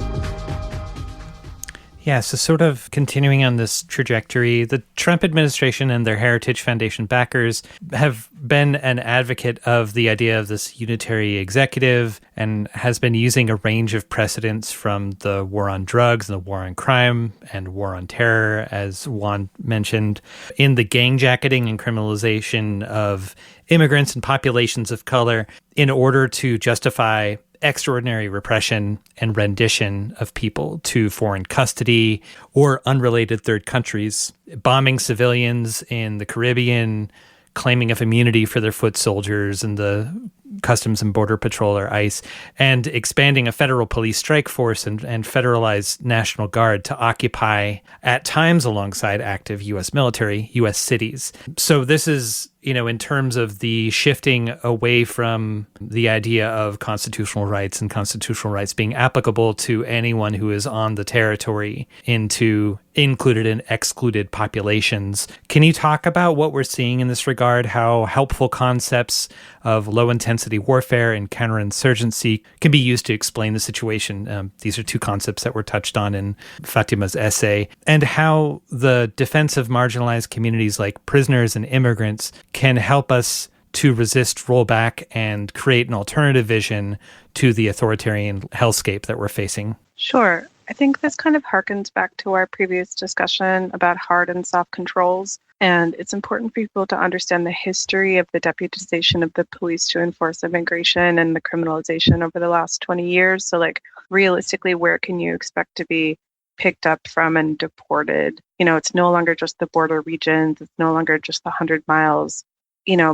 Yeah, so sort of continuing on this trajectory, the Trump administration and their Heritage Foundation backers have been an advocate of the idea of this unitary executive and has been using a range of precedents from the war on drugs and the war on crime and war on terror, as Juan mentioned, in the gang jacketing and criminalization of immigrants and populations of color in order to justify extraordinary repression and rendition of people to foreign custody or unrelated third countries, bombing civilians in the Caribbean, claiming of immunity for their foot soldiers and the Customs and Border Patrol or ICE, and expanding a federal police strike force and federalized National Guard to occupy, at times alongside active U.S. military, U.S. cities. So this is, in terms of the shifting away from the idea of constitutional rights and constitutional rights being applicable to anyone who is on the territory into included and excluded populations. Can you talk about what we're seeing in this regard, how helpful concepts of low-intensity warfare and counterinsurgency can be used to explain the situation? These are two concepts that were touched on in Fatima's essay, and how the defense of marginalized communities like prisoners and immigrants can help us to resist rollback and create an alternative vision to the authoritarian hellscape that we're facing. Sure. I think this kind of harkens back to our previous discussion about hard and soft controls. And it's important for people to understand the history of the deputization of the police to enforce immigration and the criminalization over the last 20 years. So, realistically, where can you expect to be picked up from and deported? It's no longer just the border regions. It's no longer just the 100 miles.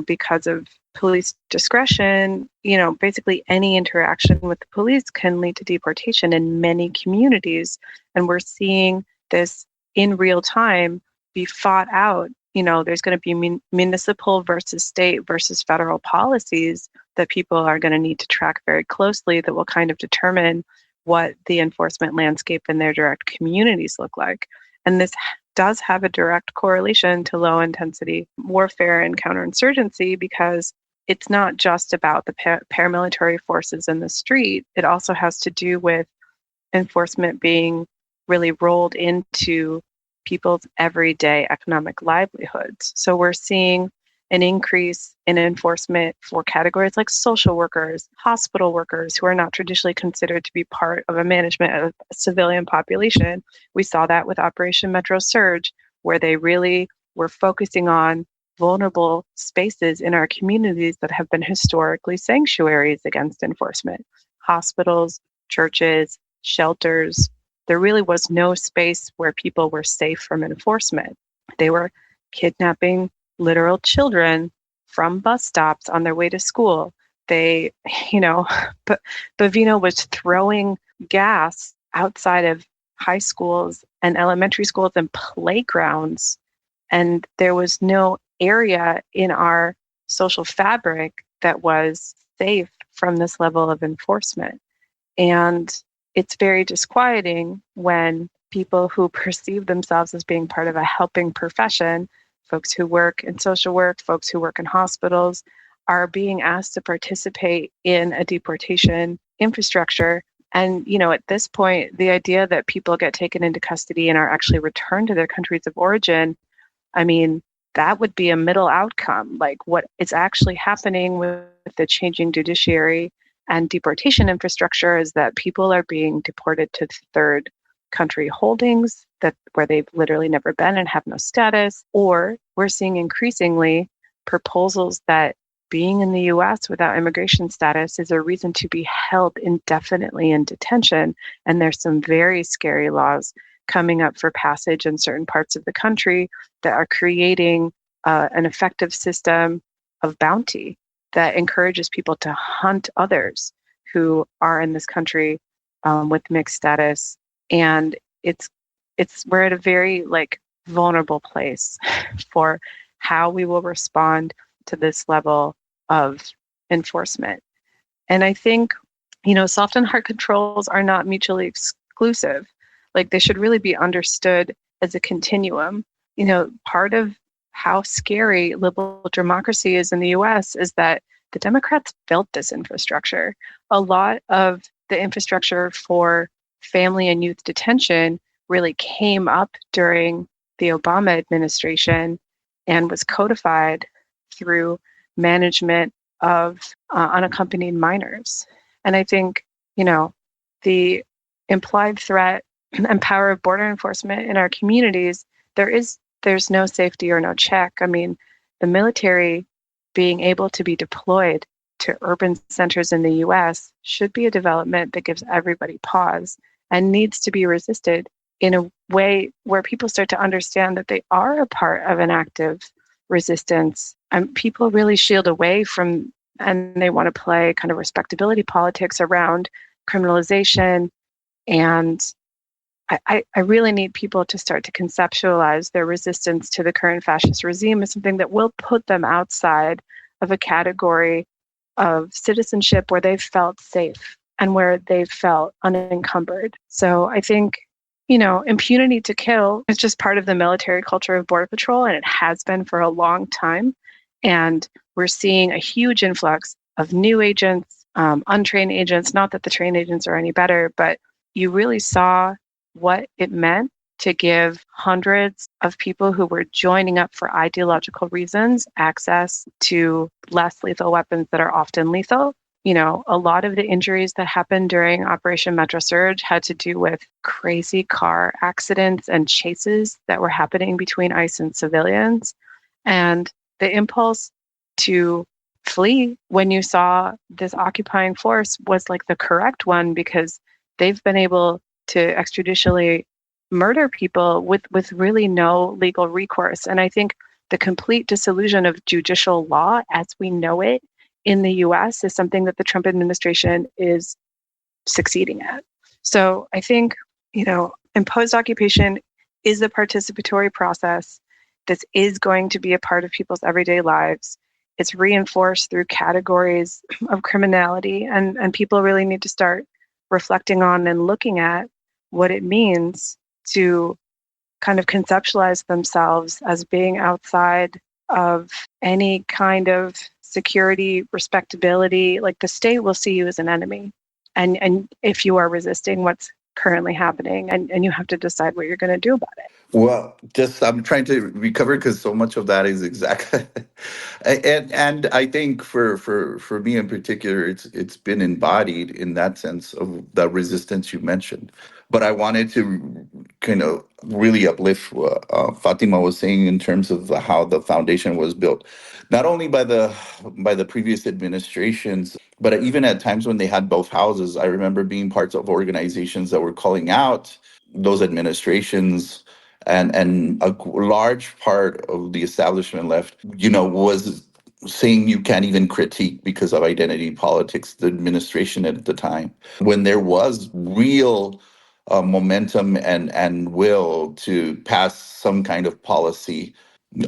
Because of police discretion, basically any interaction with the police can lead to deportation in many communities. And we're seeing this in real time be fought out. There's going to be municipal versus state versus federal policies that people are going to need to track very closely that will kind of determine what the enforcement landscape in their direct communities look like. And this does have a direct correlation to low intensity warfare and counterinsurgency, because it's not just about the paramilitary forces in the street. It also has to do with enforcement being really rolled into people's everyday economic livelihoods. So we're seeing an increase in enforcement for categories like social workers, hospital workers, who are not traditionally considered to be part of a management of a civilian population. We saw that with Operation Metro Surge, where they really were focusing on vulnerable spaces in our communities that have been historically sanctuaries against enforcement. Hospitals, churches, shelters. There really was no space where people were safe from enforcement. They were kidnapping literal children from bus stops on their way to school. They, Bovino was throwing gas outside of high schools and elementary schools and playgrounds. And there was no area in our social fabric that was safe from this level of enforcement. And it's very disquieting when people who perceive themselves as being part of a helping profession, folks who work in social work, folks who work in hospitals, are being asked to participate in a deportation infrastructure. And, at this point, the idea that people get taken into custody and are actually returned to their countries of origin, that would be a middle outcome. Like, what is actually happening with the changing judiciary and deportation infrastructure is that people are being deported to third country holdings where they've literally never been and have no status. Or we're seeing increasingly proposals that being in the U.S. without immigration status is a reason to be held indefinitely in detention. And there's some very scary laws coming up for passage in certain parts of the country that are creating an effective system of bounty that encourages people to hunt others who are in this country with mixed status. And we're at a very vulnerable place for how we will respond to this level of enforcement. And I think, soft and hard controls are not mutually exclusive. They should really be understood as a continuum. Part of how scary liberal democracy is in the US is that the Democrats built this infrastructure. A lot of the infrastructure for family and youth detention really came up during the Obama administration and was codified through management of unaccompanied minors. And I think, the implied threat and power of border enforcement in our communities, there's no safety or no check. I mean, the military being able to be deployed to urban centers in the US should be a development that gives everybody pause and needs to be resisted in a way where people start to understand that they are a part of an active resistance. And people really shield away from, and they want to play kind of respectability politics around criminalization. And I really need people to start to conceptualize their resistance to the current fascist regime as something that will put them outside of a category of citizenship where they've felt safe and where they've felt unencumbered. So I think, impunity to kill is just part of the military culture of Border Patrol, and it has been for a long time. And we're seeing a huge influx of new agents, untrained agents, not that the trained agents are any better, but you really saw what it meant to give hundreds of people who were joining up for ideological reasons access to less lethal weapons that are often lethal. A lot of the injuries that happened during Operation Metro Surge had to do with crazy car accidents and chases that were happening between ICE and civilians. And the impulse to flee when you saw this occupying force was like the correct one, because they've been able to extrajudicially murder people with really no legal recourse. And I think the complete disillusion of judicial law as we know it in the US is something that the Trump administration is succeeding at. So I think, imposed occupation is a participatory process. This is going to be a part of people's everyday lives. It's reinforced through categories of criminality, and people really need to start reflecting on and looking at what it means to kind of conceptualize themselves as being outside of any kind of security, respectability. Like, the state will see you as an enemy. And if you are resisting what's currently happening, and you have to decide what you're going to do about it. Well, just I'm trying to recover because so much of that is exactly, and I think for me in particular, it's been embodied in that sense of the resistance you mentioned. But I wanted to kind of really uplift what Fatima was saying in terms of how the foundation was built, not only by the previous administrations, but even at times when they had both houses. I remember being parts of organizations that were calling out those administrations, and a large part of the establishment left, was saying you can't even critique because of identity politics, the administration at the time, when there was real momentum and will to pass some kind of policy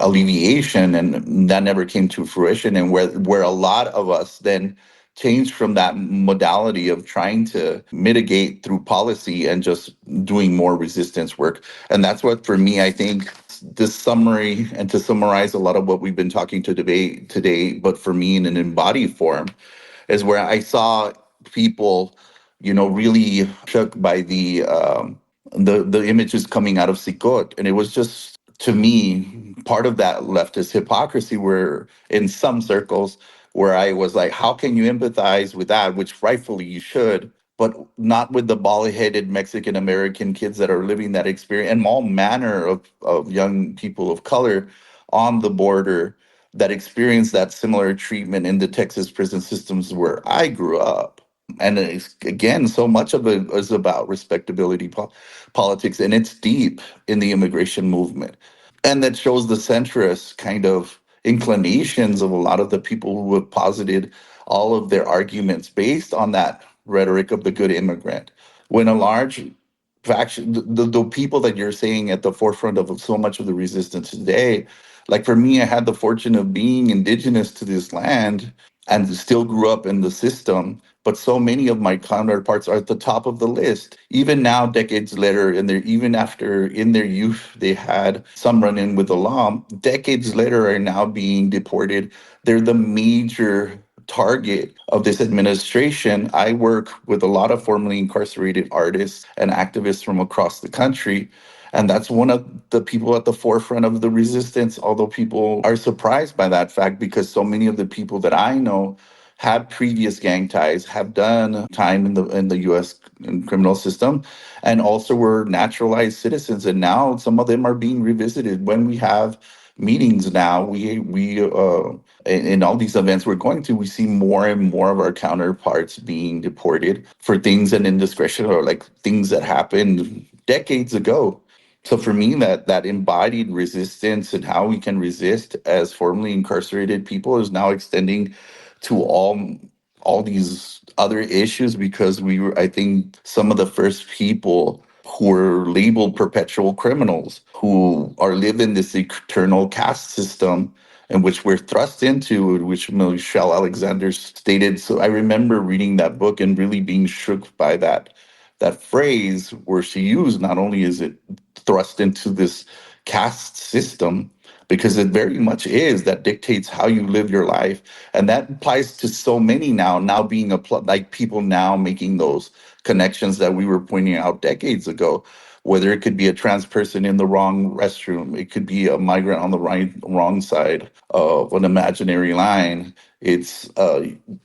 alleviation, and that never came to fruition. And where a lot of us then changed from that modality of trying to mitigate through policy and just doing more resistance work. And that's what, for me, I think this summary, and to summarize a lot of what we've been talking to debate today, but for me in an embodied form, is where I saw people, really shook by the images coming out of Sikot. And it was just, to me, part of that leftist hypocrisy, where in some circles where I was like, how can you empathize with that, which rightfully you should, but not with the bald-headed Mexican American kids that are living that experience, and all manner of young people of color on the border that experience that similar treatment in the Texas prison systems where I grew up. And again, so much of it is about respectability politics, and it's deep in the immigration movement. And that shows the centrist kind of inclinations of a lot of the people who have posited all of their arguments based on that rhetoric of the good immigrant. When a large faction, the people that you're saying at the forefront of so much of the resistance today, like for me, I had the fortune of being indigenous to this land and still grew up in the system. But so many of my counterparts are at the top of the list. Even now, decades later, even after in their youth they had some run-in with the law, decades later are now being deported. They're the major target of this administration. I work with a lot of formerly incarcerated artists and activists from across the country. And that's one of the people at the forefront of the resistance, although people are surprised by that fact because so many of the people that I know have previous gang ties, have done time in the US criminal system, and also were naturalized citizens. And now some of them are being revisited. When we have meetings now, we in all these events we're going to, we see more and more of our counterparts being deported for things and indiscretion or like things that happened decades ago. So for me, that embodied resistance and how we can resist as formerly incarcerated people is now extending to all these other issues because we were, I think, some of the first people who were labeled perpetual criminals, who are living this eternal caste system in which we're thrust into, which Michelle Alexander stated. So I remember reading that book and really being shook by that phrase where she used, not only is it thrust into this caste system, because it very much is, that dictates how you live your life. And that applies to so many now being applied, like people now making those connections that we were pointing out decades ago, whether it could be a trans person in the wrong restroom, it could be a migrant on the wrong side of an imaginary line. It's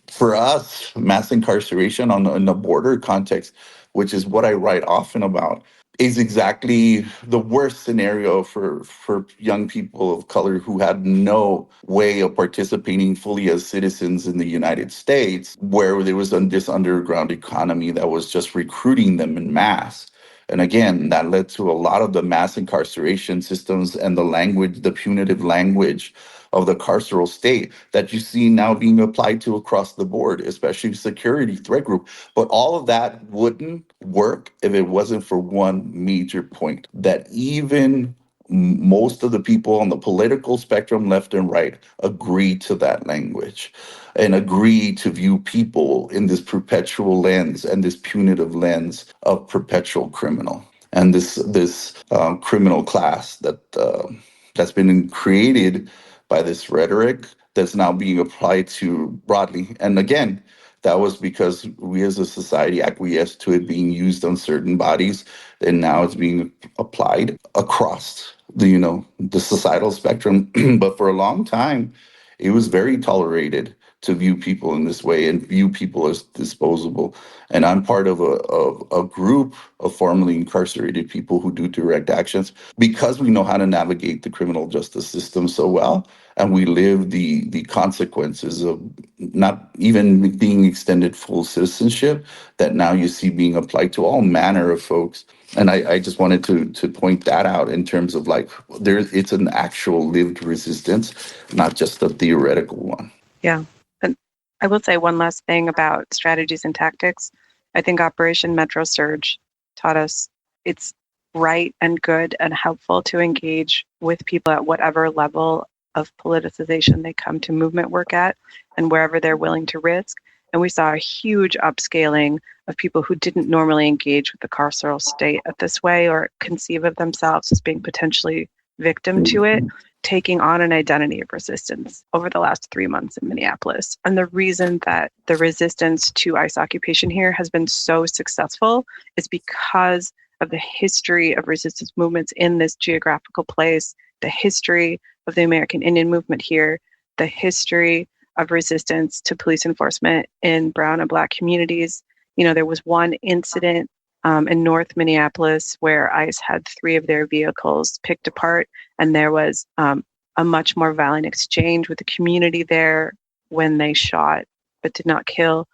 for us, mass incarceration in a border context, which is what I write often about, is exactly the worst scenario for young people of color who had no way of participating fully as citizens in the United States, where there was this underground economy that was just recruiting them in mass. And again, that led to a lot of the mass incarceration systems and the language, the punitive language of the carceral state that you see now being applied to across the board, especially security threat group. But all of that wouldn't work if it wasn't for one major point, that even most of the people on the political spectrum, left and right, agree to that language and agree to view people in this perpetual lens and this punitive lens of perpetual criminal. And this criminal class that's been created by this rhetoric that's now being applied to broadly. And again, that was because we as a society acquiesced to it being used on certain bodies, and now it's being applied across the societal spectrum. But for a long time, it was very tolerated to view people in this way and view people as disposable. And I'm part of a group of formerly incarcerated people who do direct actions because we know how to navigate the criminal justice system so well. And we live the consequences of not even being extended full citizenship that now you see being applied to all manner of folks. And I just wanted to point that out in terms of like, it's an actual lived resistance, not just a theoretical one. Yeah. And I will say one last thing about strategies and tactics. I think Operation Metro Surge taught us it's right and good and helpful to engage with people at whatever level of politicization they come to movement work at and wherever they're willing to risk. And we saw a huge upscaling of people who didn't normally engage with the carceral state at this way or conceive of themselves as being potentially victim to it, taking on an identity of resistance over the last 3 months in Minneapolis. And the reason that the resistance to ICE occupation here has been so successful is because of the history of resistance movements in this geographical place, the history of the American Indian movement here, the history of resistance to police enforcement in brown and Black communities. You know, there was one incident in North Minneapolis where ICE had 3 of their vehicles picked apart, and there was a much more violent exchange with the community there when they shot but did not kill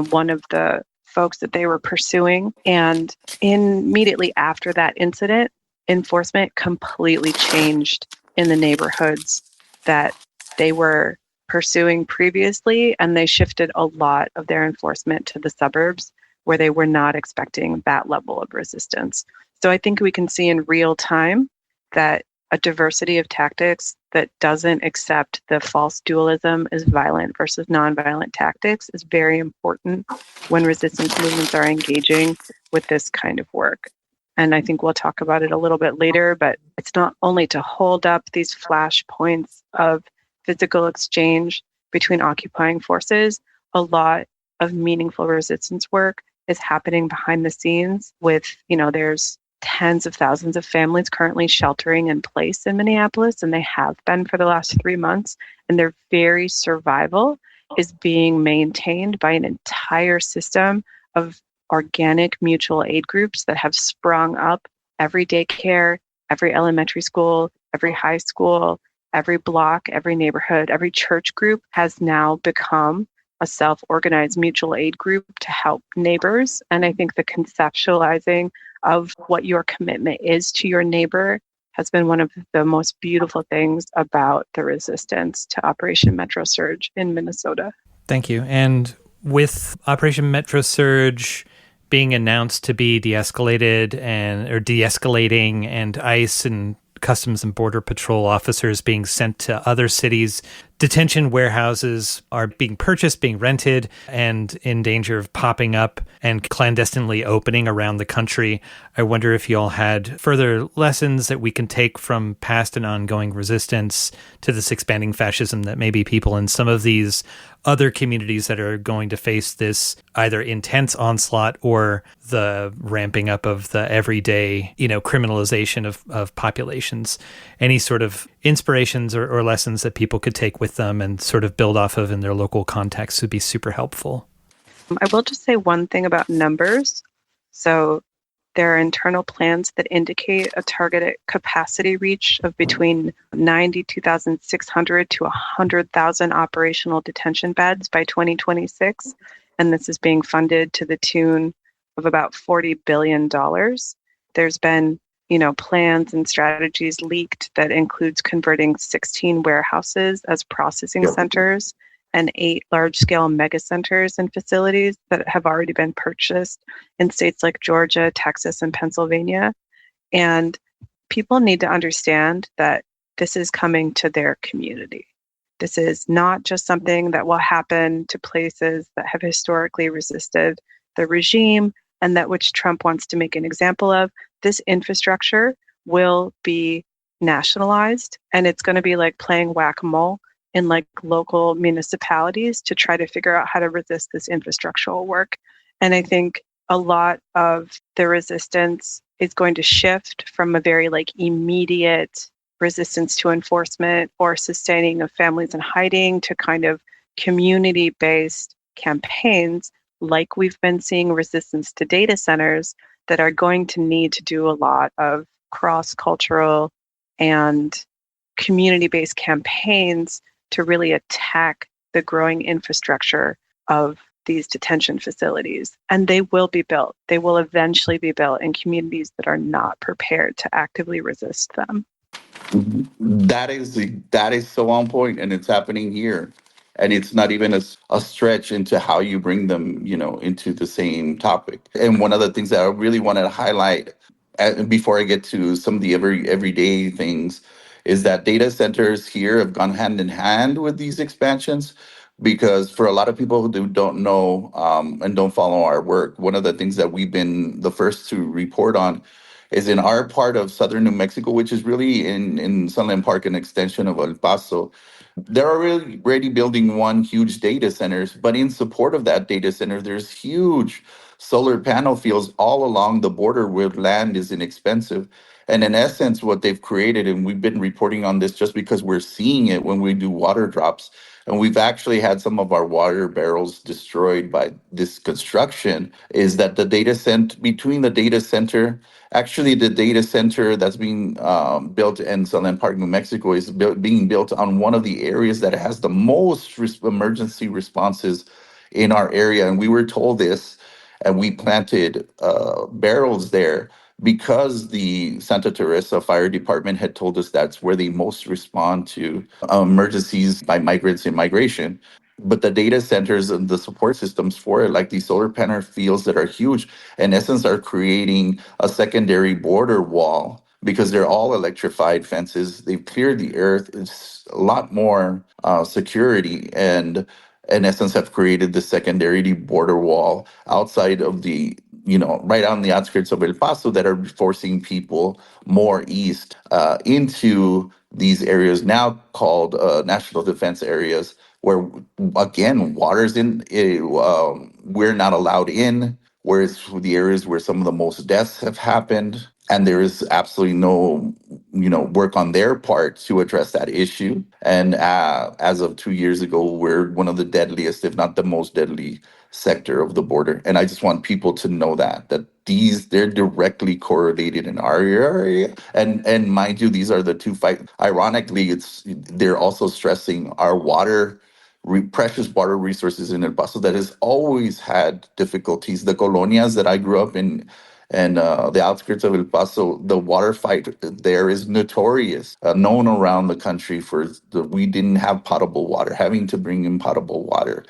one of the folks that they were pursuing. And immediately after that incident, enforcement completely changed in the neighborhoods that they were pursuing previously, and they shifted a lot of their enforcement to the suburbs where they were not expecting that level of resistance. So I think we can see in real time that a diversity of tactics that doesn't accept the false dualism as violent versus nonviolent tactics is very important when resistance movements are engaging with this kind of work. And I think we'll talk about it a little bit later, but it's not only to hold up these flashpoints of physical exchange between occupying forces, a lot of meaningful resistance work is happening behind the scenes with, there's tens of thousands of families currently sheltering in place in Minneapolis, and they have been for the last 3 months, and their very survival is being maintained by an entire system of organic mutual aid groups that have sprung up every daycare, every elementary school, every high school, every block, every neighborhood, every church group has now become a self-organized mutual aid group to help neighbors. And I think the conceptualizing of what your commitment is to your neighbor has been one of the most beautiful things about the resistance to Operation Metro Surge in Minnesota. Thank you. And with Operation Metro Surge being announced to be de-escalated or de-escalating, and ICE and Customs and Border Patrol officers being sent to other cities, detention warehouses are being purchased, being rented, and in danger of popping up and clandestinely opening around the country. I wonder if you all had further lessons that we can take from past and ongoing resistance to this expanding fascism that maybe people in some of these other communities that are going to face this either intense onslaught or the ramping up of the everyday, criminalization of populations. Any sort of inspirations or lessons that people could take with them and sort of build off of in their local context would be super helpful. I will just say one thing about numbers. So there are internal plans that indicate a targeted capacity reach of between 92,600 to 100,000 operational detention beds by 2026. And this is being funded to the tune of about $40 billion. There's been, plans and strategies leaked that includes converting 16 warehouses as processing centers and 8 large-scale mega centers and facilities that have already been purchased in states like Georgia, Texas, and Pennsylvania. And people need to understand that this is coming to their community. This is not just something that will happen to places that have historically resisted the regime and that which Trump wants to make an example of. This infrastructure will be nationalized, and it's going to be like playing whack-a-mole in like local municipalities to try to figure out how to resist this infrastructural work. And I think a lot of the resistance is going to shift from a very like immediate resistance to enforcement or sustaining of families in hiding to kind of community-based campaigns like we've been seeing resistance to data centers that are going to need to do a lot of cross-cultural and community-based campaigns to really attack the growing infrastructure of these detention facilities. And they will be built. They will eventually be built in communities that are not prepared to actively resist them. That is so on point, and it's happening here. And it's not even a stretch into how you bring them, into the same topic. And one of the things that I really wanted to highlight before I get to some of the everyday things is that data centers here have gone hand in hand with these expansions. Because for a lot of people who don't know and don't follow our work, one of the things that we've been the first to report on is in our part of southern New Mexico, which is really in Sunland Park, an extension of El Paso. They're already building one huge data centers, but in support of that data center, there's huge solar panel fields all along the border where land is inexpensive. And in essence, what they've created, and we've been reporting on this just because we're seeing it when we do water drops, and we've actually had some of our water barrels destroyed by this construction, is that between the data center, actually the data center that's being built in Sunland Park, New Mexico, is being built on one of the areas that has the most emergency responses in our area. And we were told this, and we planted barrels there because the Santa Teresa Fire Department had told us that's where they most respond to emergencies by migrants in migration. But the data centers and the support systems for it, like these solar panel fields that are huge, in essence, are creating a secondary border wall because they're all electrified fences. They've cleared the earth. It's a lot more security, and in essence have created the secondary border wall outside of the, right on the outskirts of El Paso that are forcing people more east into these areas now called national defense areas, where again, water's we're not allowed in, whereas the areas where some of the most deaths have happened, and there is absolutely no work on their part to address that issue. And as of 2 years ago, we're one of the deadliest, if not the most deadly sector of the border. And I just want people to know that they're directly correlated in our area. And mind you, these are the two fight. Ironically, they're also stressing our precious water resources in El Paso that has always had difficulties. The colonias that I grew up in and the outskirts of El Paso, the water fight there is notorious, known around the country we didn't have potable water, having to bring in potable water,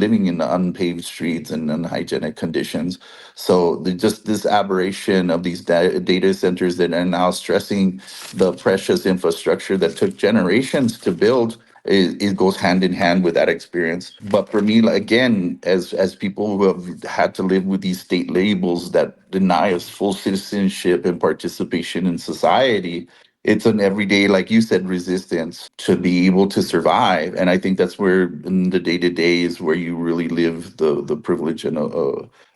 living in unpaved streets and unhygienic conditions. So just this aberration of these data centers that are now stressing the precious infrastructure that took generations to build, it goes hand in hand with that experience. But for me, again, as people who have had to live with these state labels that deny us full citizenship and participation in society, it's an everyday, like you said, resistance to be able to survive. And I think that's where in the day-to-day is where you really live the privilege and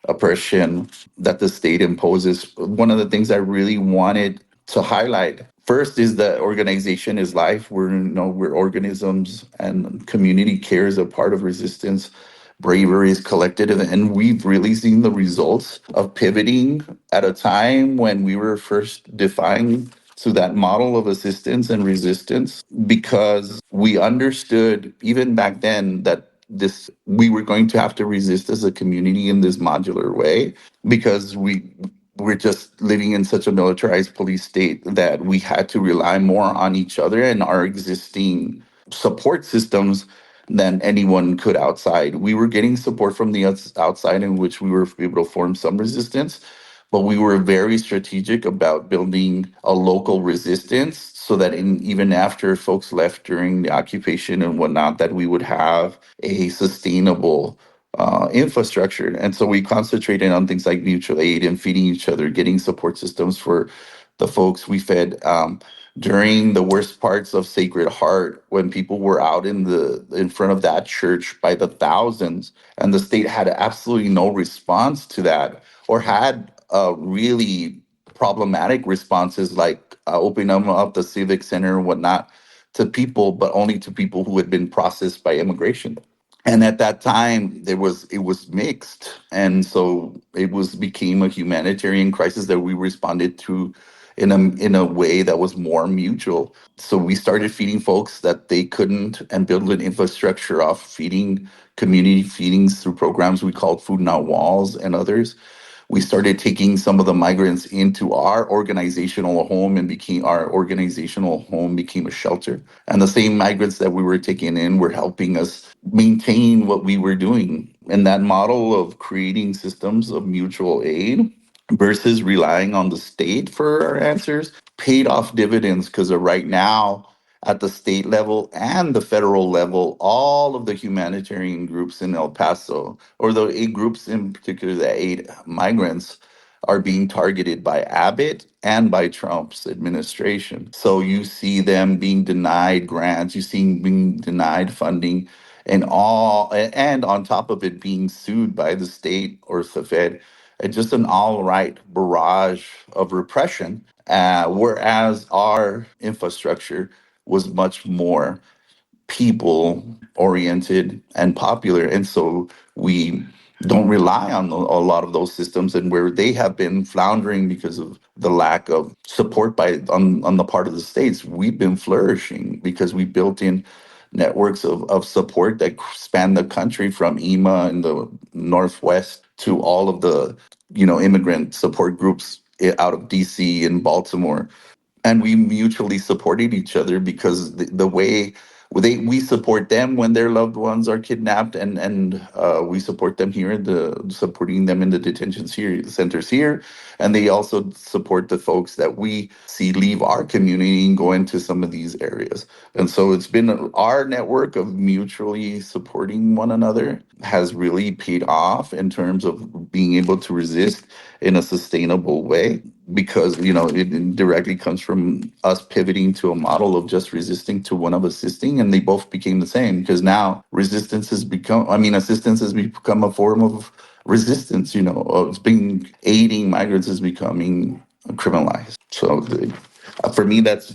oppression that the state imposes. One of the things I really wanted to highlight first is that organization is life. We're organisms, and community care is a part of resistance. Bravery is collective, and we've really seen the results of pivoting at a time when we were first defined to that model of assistance and resistance, because we understood even back then that we were going to have to resist as a community in this modular way, because we're just living in such a militarized police state that we had to rely more on each other and our existing support systems than anyone could outside. We were getting support from the outside, in which we were able to form some resistance, but we were very strategic about building a local resistance so that even after folks left during the occupation and whatnot, that we would have a sustainable infrastructure. And so we concentrated on things like mutual aid and feeding each other, getting support systems for the folks we fed. During the worst parts of Sacred Heart, when people were out in front of that church by the thousands, and the state had absolutely no response to that, or had really problematic responses like opening up the civic center and whatnot to people, but only to people who had been processed by immigration. And at that time, it was mixed, and so became a humanitarian crisis that we responded to in a way that was more mutual. So we started feeding folks that they couldn't, and build an infrastructure off feeding, community feedings through programs we called Food Not Walls and others. We started taking some of the migrants into our organizational home, and became a shelter. And the same migrants that we were taking in were helping us maintain what we were doing. And that model of creating systems of mutual aid versus relying on the state for our answers paid off dividends, because right now, at the state level and the federal level, all of the humanitarian groups in El Paso, or the 8 groups in particular, the 8 migrants, are being targeted by Abbott and by Trump's administration. So you see them being denied grants, you see them being denied funding, and on top of it, being sued by the state or the Fed. And just an all-right barrage of repression, whereas our infrastructure was much more people oriented and popular. And so we don't rely on a lot of those systems, and where they have been floundering because of the lack of support on the part of the states, we've been flourishing because we built in networks of support that span the country, from EMA in the Northwest to all of the immigrant support groups out of DC and Baltimore. And we mutually supported each other, because the way we support them when their loved ones are kidnapped, and we support them here supporting them in the detention centers here, and they also support the folks that we see leave our community and go into some of these areas. And so it's been our network of mutually supporting one another has really paid off in terms of being able to resist in a sustainable way. because, it directly comes from us pivoting to a model of just resisting to one of assisting, and they both became the same, because now assistance has become a form of resistance. It's being aiding migrants is becoming criminalized. So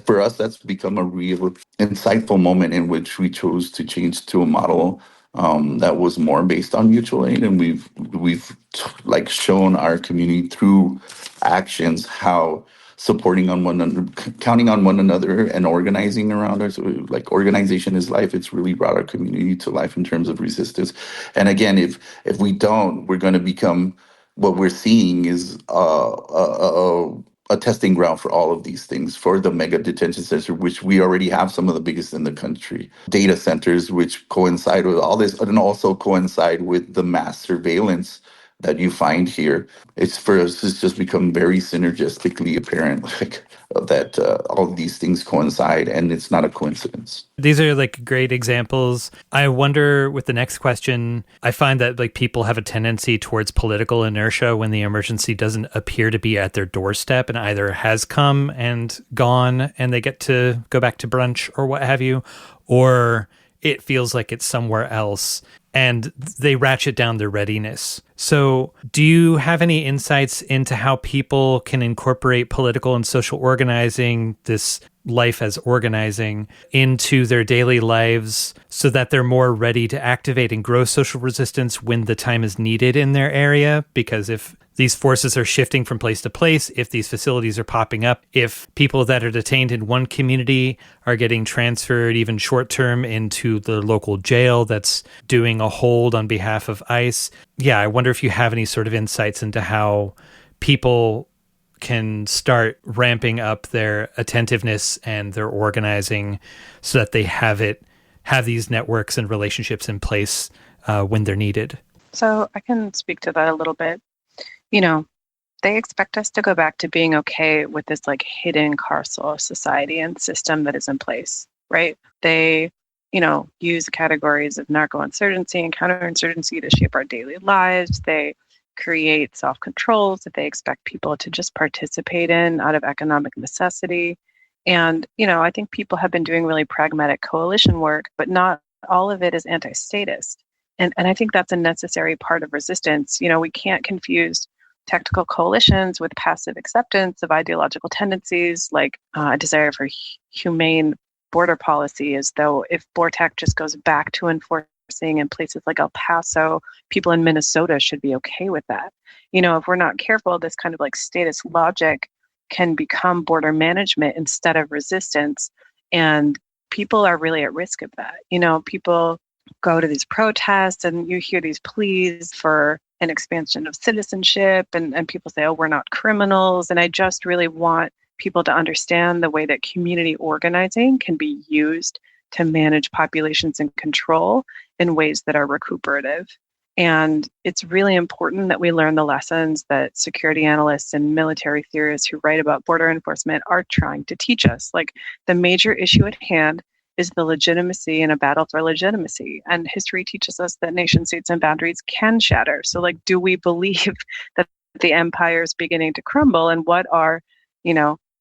for us, that's become a real insightful moment in which we chose to change to a model that was more based on mutual aid, and we've like shown our community through actions how supporting on one another, counting on one another, and organizing around us. Like, organization is life. It's really brought our community to life in terms of resistance. And again, if we don't, we're going to become, what we're seeing is a testing ground for all of these things, for the mega detention center, which we already have some of the biggest in the country, data centers, which coincide with all this, and also coincide with the mass surveillance that you find here. It's just become very synergistically apparent, like, that all of these things coincide, and it's not a coincidence. These are like great examples. I wonder with the next question, I find that like people have a tendency towards political inertia when the emergency doesn't appear to be at their doorstep and either has come and gone and they get to go back to brunch or what have you, or it feels like it's somewhere else and they ratchet down their readiness. So do you have any insights into how people can incorporate political and social organizing, this life as organizing, into their daily lives so that they're more ready to activate and grow social resistance when the time is needed in their area? Because if these forces are shifting from place to place, if these facilities are popping up, if people that are detained in one community are getting transferred even short term into the local jail that's doing a hold on behalf of ICE. Yeah, I wonder if you have any sort of insights into how people can start ramping up their attentiveness and their organizing so that they have these networks and relationships in place when they're needed. So I can speak to that a little bit. They expect us to go back to being okay with this like hidden carceral society and system that is in place, right? They, use categories of narco-insurgency and counter-insurgency to shape our daily lives. They create self-controls that they expect people to just participate in out of economic necessity. And, I think people have been doing really pragmatic coalition work, but not all of it is anti-statist. And I think that's a necessary part of resistance. We can't confuse tactical coalitions with passive acceptance of ideological tendencies, like a desire for humane border policy, as though if BORTAC just goes back to enforcing in places like El Paso, people in Minnesota should be okay with that. If we're not careful, this kind of like statist logic can become border management instead of resistance. And people are really at risk of that. People go to these protests and you hear these pleas for an expansion of citizenship, and people say, oh, we're not criminals. And I just really want people to understand the way that community organizing can be used to manage populations in control in ways that are recuperative. And it's really important that we learn the lessons that security analysts and military theorists who write about border enforcement are trying to teach us. Like, the major issue at hand is the legitimacy in a battle for legitimacy. And history teaches us that nation states and boundaries can shatter. So, like, do we believe that the empire is beginning to crumble? And what are,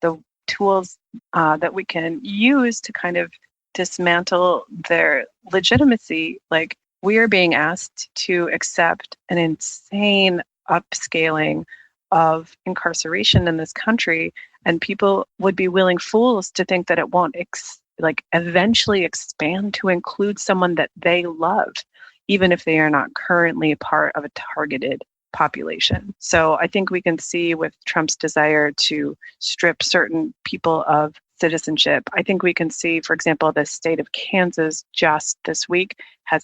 the tools that we can use to kind of dismantle their legitimacy? Like, we are being asked to accept an insane upscaling of incarceration in this country. And people would be willing fools to think that it won't eventually expand to include someone that they love, even if they are not currently part of a targeted population. So I think we can see with Trump's desire to strip certain people of citizenship, I think we can see, for example, the state of Kansas just this week has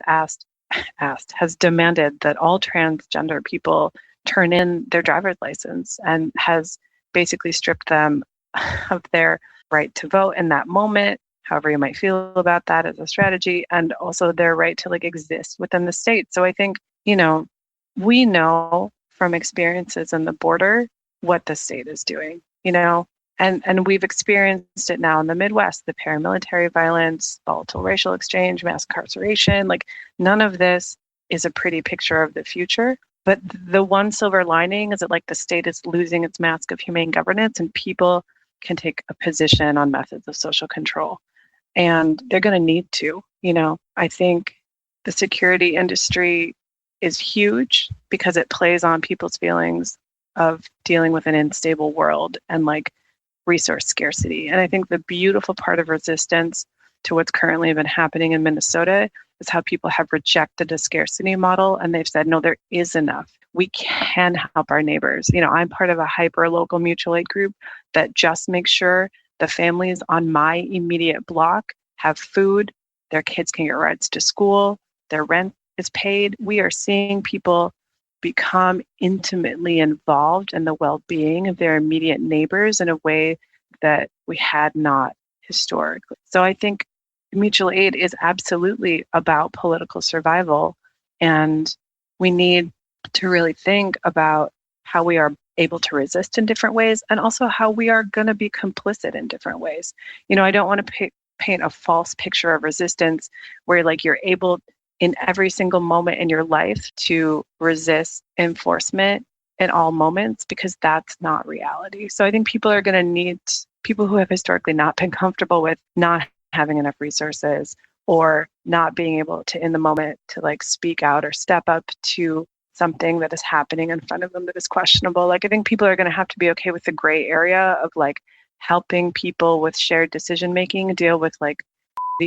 demanded that all transgender people turn in their driver's license, and has basically stripped them of their right to vote in that moment, however you might feel about that as a strategy, and also their right to exist within the state. So I think, we know from experiences in the border what the state is doing, and we've experienced it now in the Midwest, the paramilitary violence, volatile racial exchange, mass incarceration. None of this is a pretty picture of the future. But the one silver lining is that like the state is losing its mask of humane governance and people can take a position on methods of social control. And they're going to need to, I think the security industry is huge because it plays on people's feelings of dealing with an unstable world and like resource scarcity. And I think the beautiful part of resistance to what's currently been happening in Minnesota is how people have rejected the scarcity model and they've said, no, there is enough. We can help our neighbors. I'm part of a hyper local mutual aid group that just makes sure the families on my immediate block have food, their kids can get rides to school, their rent is paid. We are seeing people become intimately involved in the well-being of their immediate neighbors in a way that we had not historically. So I think mutual aid is absolutely about political survival, and we need to really think about how we are able to resist in different ways and also how we are going to be complicit in different ways. I don't want to paint a false picture of resistance where like you're able in every single moment in your life to resist enforcement in all moments, because that's not reality. So I think people are going to need people who have historically not been comfortable with not having enough resources or not being able to in the moment to like speak out or step up to something that is happening in front of them that is questionable. Like I think people are going to have to be okay with the gray area of like helping people with shared decision making deal with like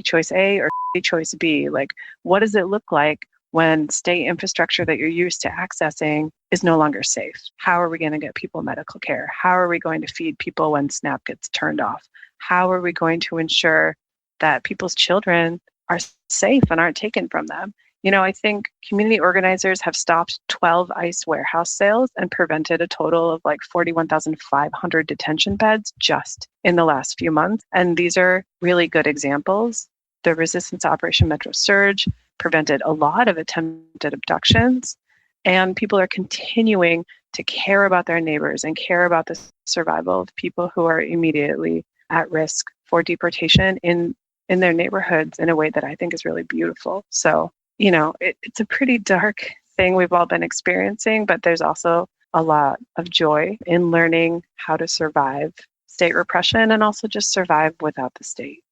choice A or choice B. Like what does it look like when state infrastructure that you're used to accessing is no longer safe? How are we going to get people medical care? How are we going to feed people when SNAP gets turned off? How are we going to ensure that people's children are safe and aren't taken from them? I think community organizers have stopped 12 ICE warehouse sales and prevented a total of like 41,500 detention beds just in the last few months. And these are really good examples. The resistance Operation Metro Surge prevented a lot of attempted abductions, and people are continuing to care about their neighbors and care about the survival of people who are immediately at risk for deportation in their neighborhoods in a way that I think is really beautiful. So, it's a pretty dark thing we've all been experiencing, but there's also a lot of joy in learning how to survive state repression and also just survive without the state.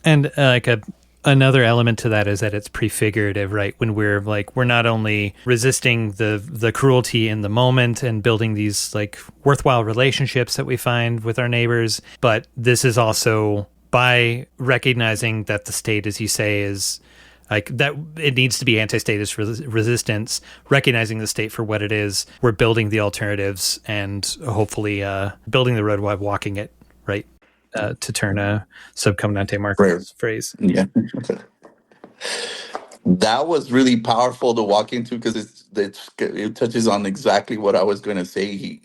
And another element to that is that it's prefigurative, right? When we're not only resisting the cruelty in the moment and building these like worthwhile relationships that we find with our neighbors, but this is also by recognizing that the state, as you say, is like that it needs to be anti-statist resistance, recognizing the state for what it is. We're building the alternatives and hopefully building the road while walking it, right? To turn a Subcomandante Marcos phrase. Yeah. That was really powerful to walk into because it touches on exactly what I was going to say.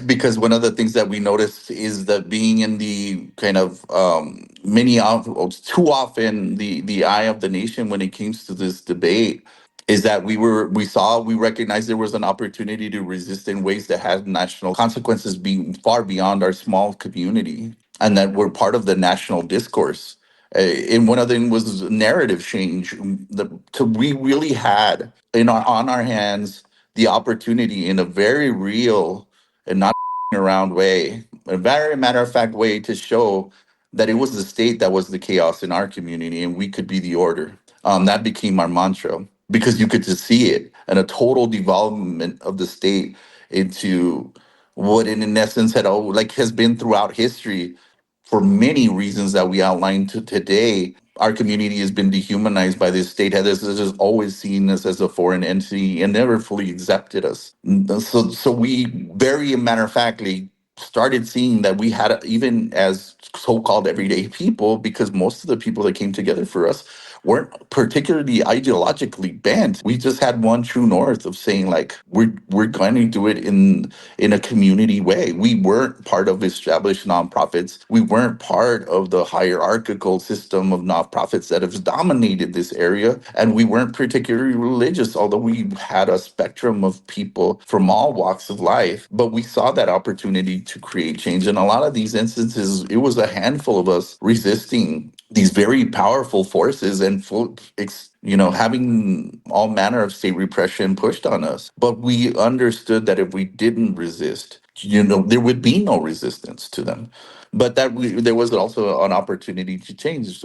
Because one of the things that we noticed is that being in the kind of too often the eye of the nation when it came to this debate is that we recognized there was an opportunity to resist in ways that had national consequences being far beyond our small community, and that were part of the national discourse. And one of them was narrative change. We really had on our hands the opportunity in a very real and not around way, a very matter of fact way to show that it was the state that was the chaos in our community and we could be the order. That became our mantra because you could just see it and a total development of the state into what in essence has been throughout history for many reasons that we outlined today. Our community has been dehumanized by this state. This has always seen us as a foreign entity and never fully accepted us. So we very matter of factly started seeing that we had, even as so-called everyday people, because most of the people that came together for us weren't particularly ideologically bent. We just had one true north of saying like we're going to do it in a community way. We weren't part of established nonprofits. We weren't part of the hierarchical system of nonprofits that has dominated this area. And we weren't particularly religious, although we had a spectrum of people from all walks of life. But we saw that opportunity to create change. In a lot of these instances, it was a handful of us resisting these very powerful forces and having all manner of state repression pushed on us. But we understood that if we didn't resist, there would be no resistance to them. But there was also an opportunity to change.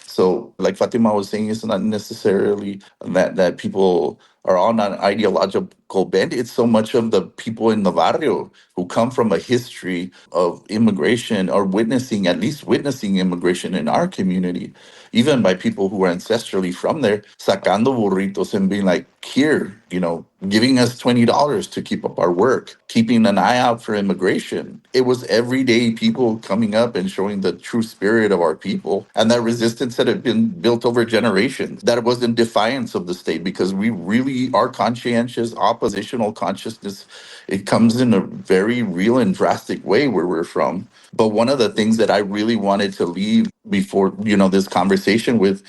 So, like Fatima was saying, it's not necessarily that people are on an ideological bend. It's so much of the people in the barrio who come from a history of immigration or at least witnessing immigration in our community, even by people who are ancestrally from there, sacando burritos and being like, here, giving us $20 to keep up our work, keeping an eye out for immigration. It was everyday people coming up and showing the true spirit of our people. And that resistance had been built over generations. That it was in defiance of the state, because we really are conscientious, oppositional consciousness. It comes in a very real and drastic way where we're from. But one of the things that I really wanted to leave before, this conversation with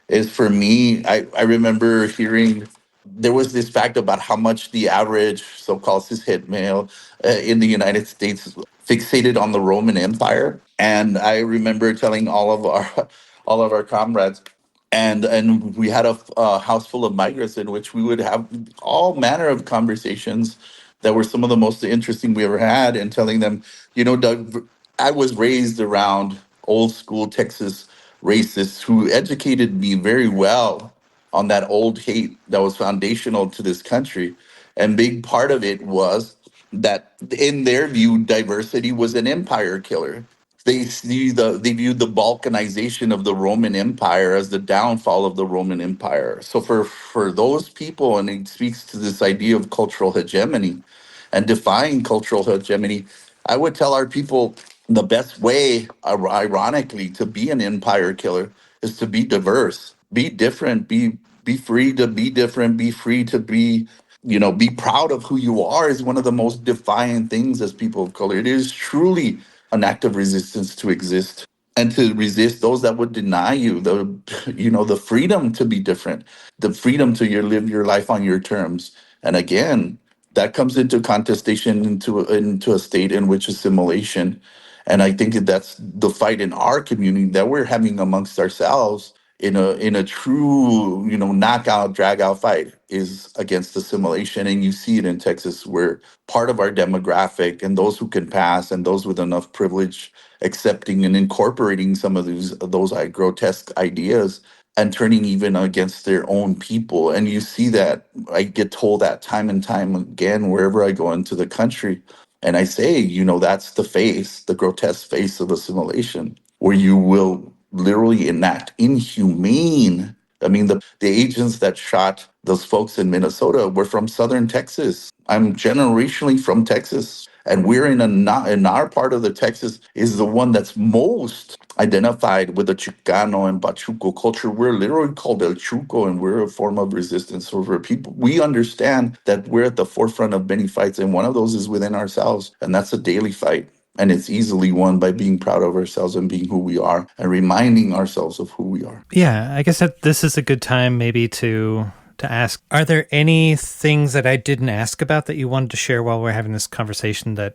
is, for me, I remember hearing there was this fact about how much the average so-called cishet male in the United States fixated on the Roman Empire. And I remember telling all of our comrades, and we had a house full of migrants in which we would have all manner of conversations that were some of the most interesting we ever had, and telling them, Doug, I was raised around old school Texas racists who educated me very well on that old hate that was foundational to this country. And big part of it was that, in their view, diversity was an empire killer. They viewed the balkanization of the Roman Empire as the downfall of the Roman Empire. So for those people, and it speaks to this idea of cultural hegemony and defying cultural hegemony, I would tell our people the best way, ironically, to be an empire killer is to be diverse, be different, be free to be different, be free to be proud of who you are, is one of the most defiant things as people of color. It is truly an act of resistance to exist and to resist those that would deny you the freedom to be different, the freedom to live your life on your terms. And again, that comes into contestation into a state in which assimilation. And I think that's the fight in our community that we're having amongst ourselves, in a true, knockout, drag out fight, is against assimilation. And you see it in Texas, where part of our demographic and those who can pass and those with enough privilege accepting and incorporating some of those grotesque ideas and turning even against their own people. And you see that. I get told that time and time again wherever I go into the country. And I say, that's the grotesque face of assimilation, where you will literally enact inhumane. I mean, the agents that shot those folks in Minnesota were from Southern Texas. I'm generationally from Texas, and we're in our part of the Texas is the one that's most identified with the Chicano and Pachuco culture. We're literally called El Chuco, and we're a form of resistance over people. We understand that we're at the forefront of many fights, and one of those is within ourselves, and that's a daily fight. And it's easily won by being proud of ourselves and being who we are and reminding ourselves of who we are. Yeah, I guess that this is a good time maybe to ask, are there any things that I didn't ask about that you wanted to share while we're having this conversation that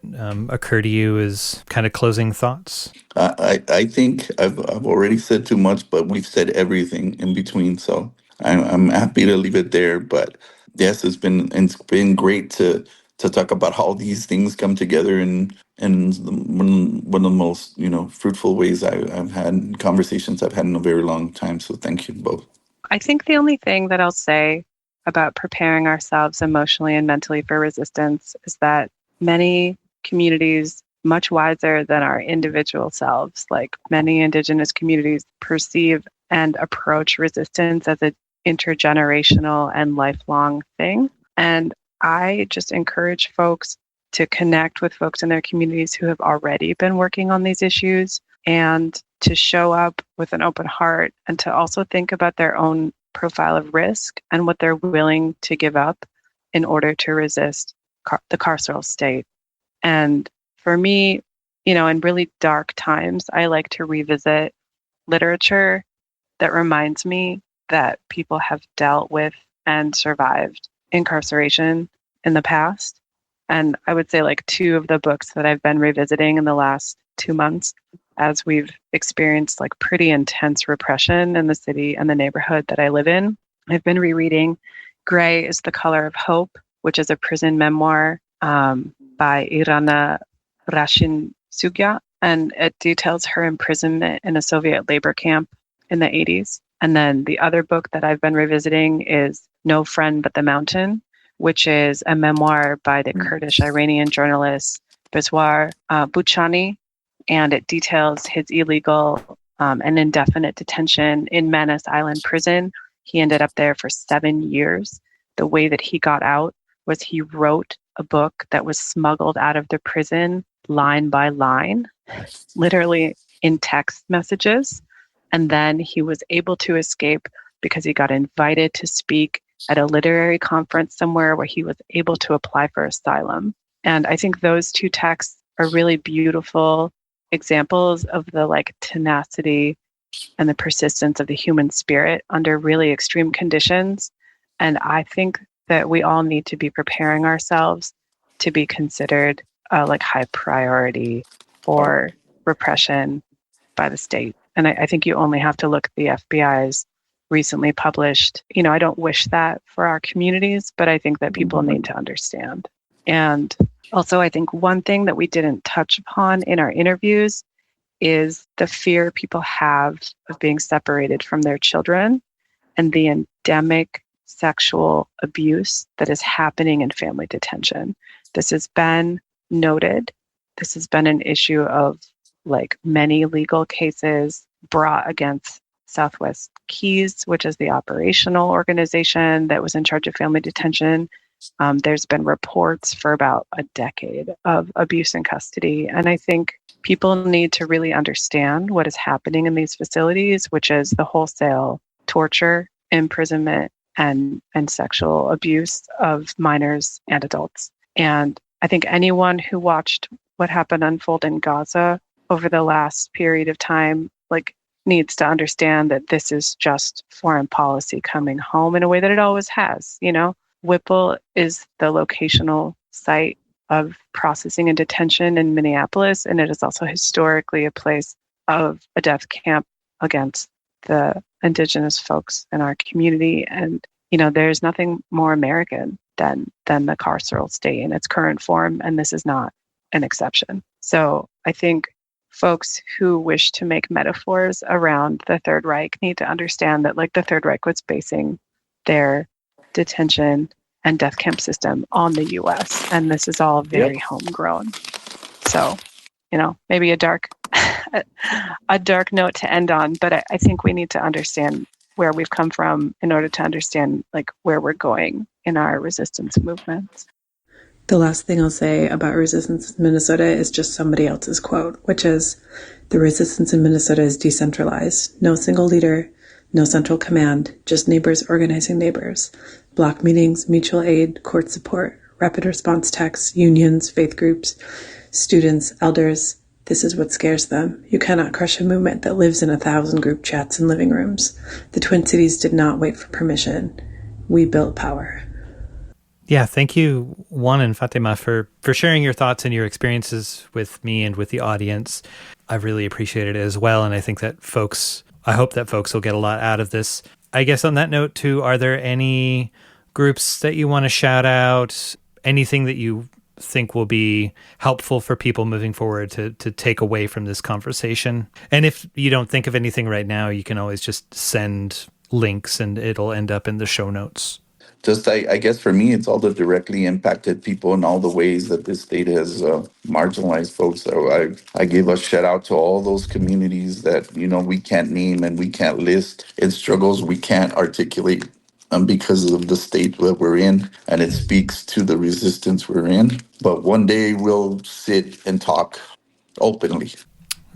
occur to you as kind of closing thoughts? I think I've already said too much, but we've said everything in between. So I'm happy to leave it there. But yes, it's been great to talk about how these things come together in one of the most fruitful ways I've had conversations I've had in a very long time. So thank you both. I think the only thing that I'll say about preparing ourselves emotionally and mentally for resistance is that many communities, much wiser than our individual selves, like many Indigenous communities, perceive and approach resistance as an intergenerational and lifelong thing. And I just encourage folks to connect with folks in their communities who have already been working on these issues, and to show up with an open heart, and to also think about their own profile of risk and what they're willing to give up in order to resist the carceral state. And for me, in really dark times, I like to revisit literature that reminds me that people have dealt with and survived incarceration in the past. And I would say like two of the books that I've been revisiting in the last 2 months as we've experienced like pretty intense repression in the city and the neighborhood that I live in. I've been rereading Gray is the Color of Hope, which is a prison memoir by Irana Rashin Sugya, and it details her imprisonment in a Soviet labor camp in the 80s. And then the other book that I've been revisiting is No Friend But the Mountain, which is a memoir by the Kurdish-Iranian journalist Beswar Buchani, and it details his illegal and indefinite detention in Manus Island prison. He ended up there for 7 years. The way that he got out was he wrote a book that was smuggled out of the prison line by line, literally in text messages. And then he was able to escape because he got invited to speak at a literary conference somewhere where he was able to apply for asylum. And I think those two texts are really beautiful examples of the like tenacity and the persistence of the human spirit under really extreme conditions. And I think that we all need to be preparing ourselves to be considered like high priority for repression by the state. And I think you only have to look at the FBI's recently published, I don't wish that for our communities, but I think that people need to understand. And also, I think one thing that we didn't touch upon in our interviews is the fear people have of being separated from their children and the endemic sexual abuse that is happening in family detention. This has been noted. This has been an issue of like many legal cases brought against Southwest Keys, which is the operational organization that was in charge of family detention. There's been reports for about a decade of abuse in custody. And I think people need to really understand what is happening in these facilities, which is the wholesale torture, imprisonment, and sexual abuse of minors and adults. And I think anyone who watched what happened unfold in Gaza over the last period of time, like, needs to understand that this is just foreign policy coming home in a way that it always has. Whipple is the locational site of processing and detention in Minneapolis, and it is also historically a place of a death camp against the indigenous folks in our community. And, there's nothing more American than the carceral state in its current form, and this is not an exception. So I think folks who wish to make metaphors around the Third Reich need to understand that, like, the Third Reich was basing their detention and death camp system on the U.S., and this is all very homegrown. So, maybe a dark note to end on, but I think we need to understand where we've come from in order to understand, like, where we're going in our resistance movements. The last thing I'll say about resistance in Minnesota is just somebody else's quote, which is, "The resistance in Minnesota is decentralized. No single leader, no central command, just neighbors organizing neighbors. Block meetings, mutual aid, court support, rapid response texts, unions, faith groups, students, elders. This is what scares them. You cannot crush a movement that lives in 1,000 group chats and living rooms. The Twin Cities did not wait for permission. We built power." Yeah, thank you, Juan and Fatima, for sharing your thoughts and your experiences with me and with the audience. I really appreciate it as well, and I think that I hope that folks will get a lot out of this. I guess on that note, too, are there any groups that you want to shout out? Anything that you think will be helpful for people moving forward to take away from this conversation? And if you don't think of anything right now, you can always just send links and it'll end up in the show notes. Just, I guess for me, it's all the directly impacted people and all the ways that this state has marginalized folks. So I give a shout out to all those communities that, we can't name and we can't list, in struggles we can't articulate because of the state that we're in. And it speaks to the resistance we're in. But one day we'll sit and talk openly.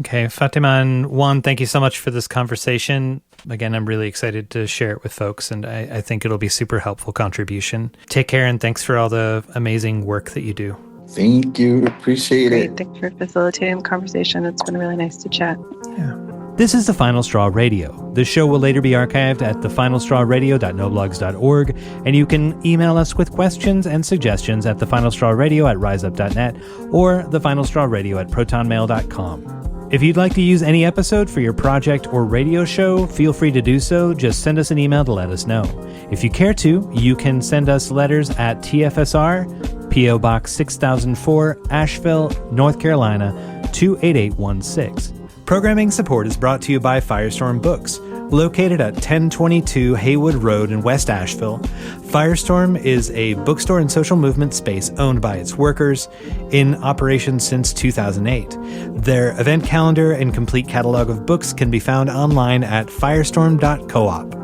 Okay, Fatima and Juan, thank you so much for this conversation. Again, I'm really excited to share it with folks, and I think it'll be super helpful contribution. Take care, and thanks for all the amazing work that you do. Thank you. Appreciate it. Thanks for facilitating the conversation. It's been really nice to chat. Yeah. This is The Final Straw Radio. This show will later be archived at thefinalstrawradio.noblogs.org, and you can email us with questions and suggestions at thefinalstrawradio@riseup.net or thefinalstrawradio@protonmail.com. If you'd like to use any episode for your project or radio show, feel free to do so. Just send us an email to let us know. If you care to, you can send us letters at TFSR, P.O. Box 6004, Asheville, North Carolina, 28816. Programming support is brought to you by Firestorm Books, located at 1022 Haywood Road in West Asheville. Firestorm is a bookstore and social movement space owned by its workers, in operation since 2008. Their event calendar and complete catalog of books can be found online at firestorm.coop.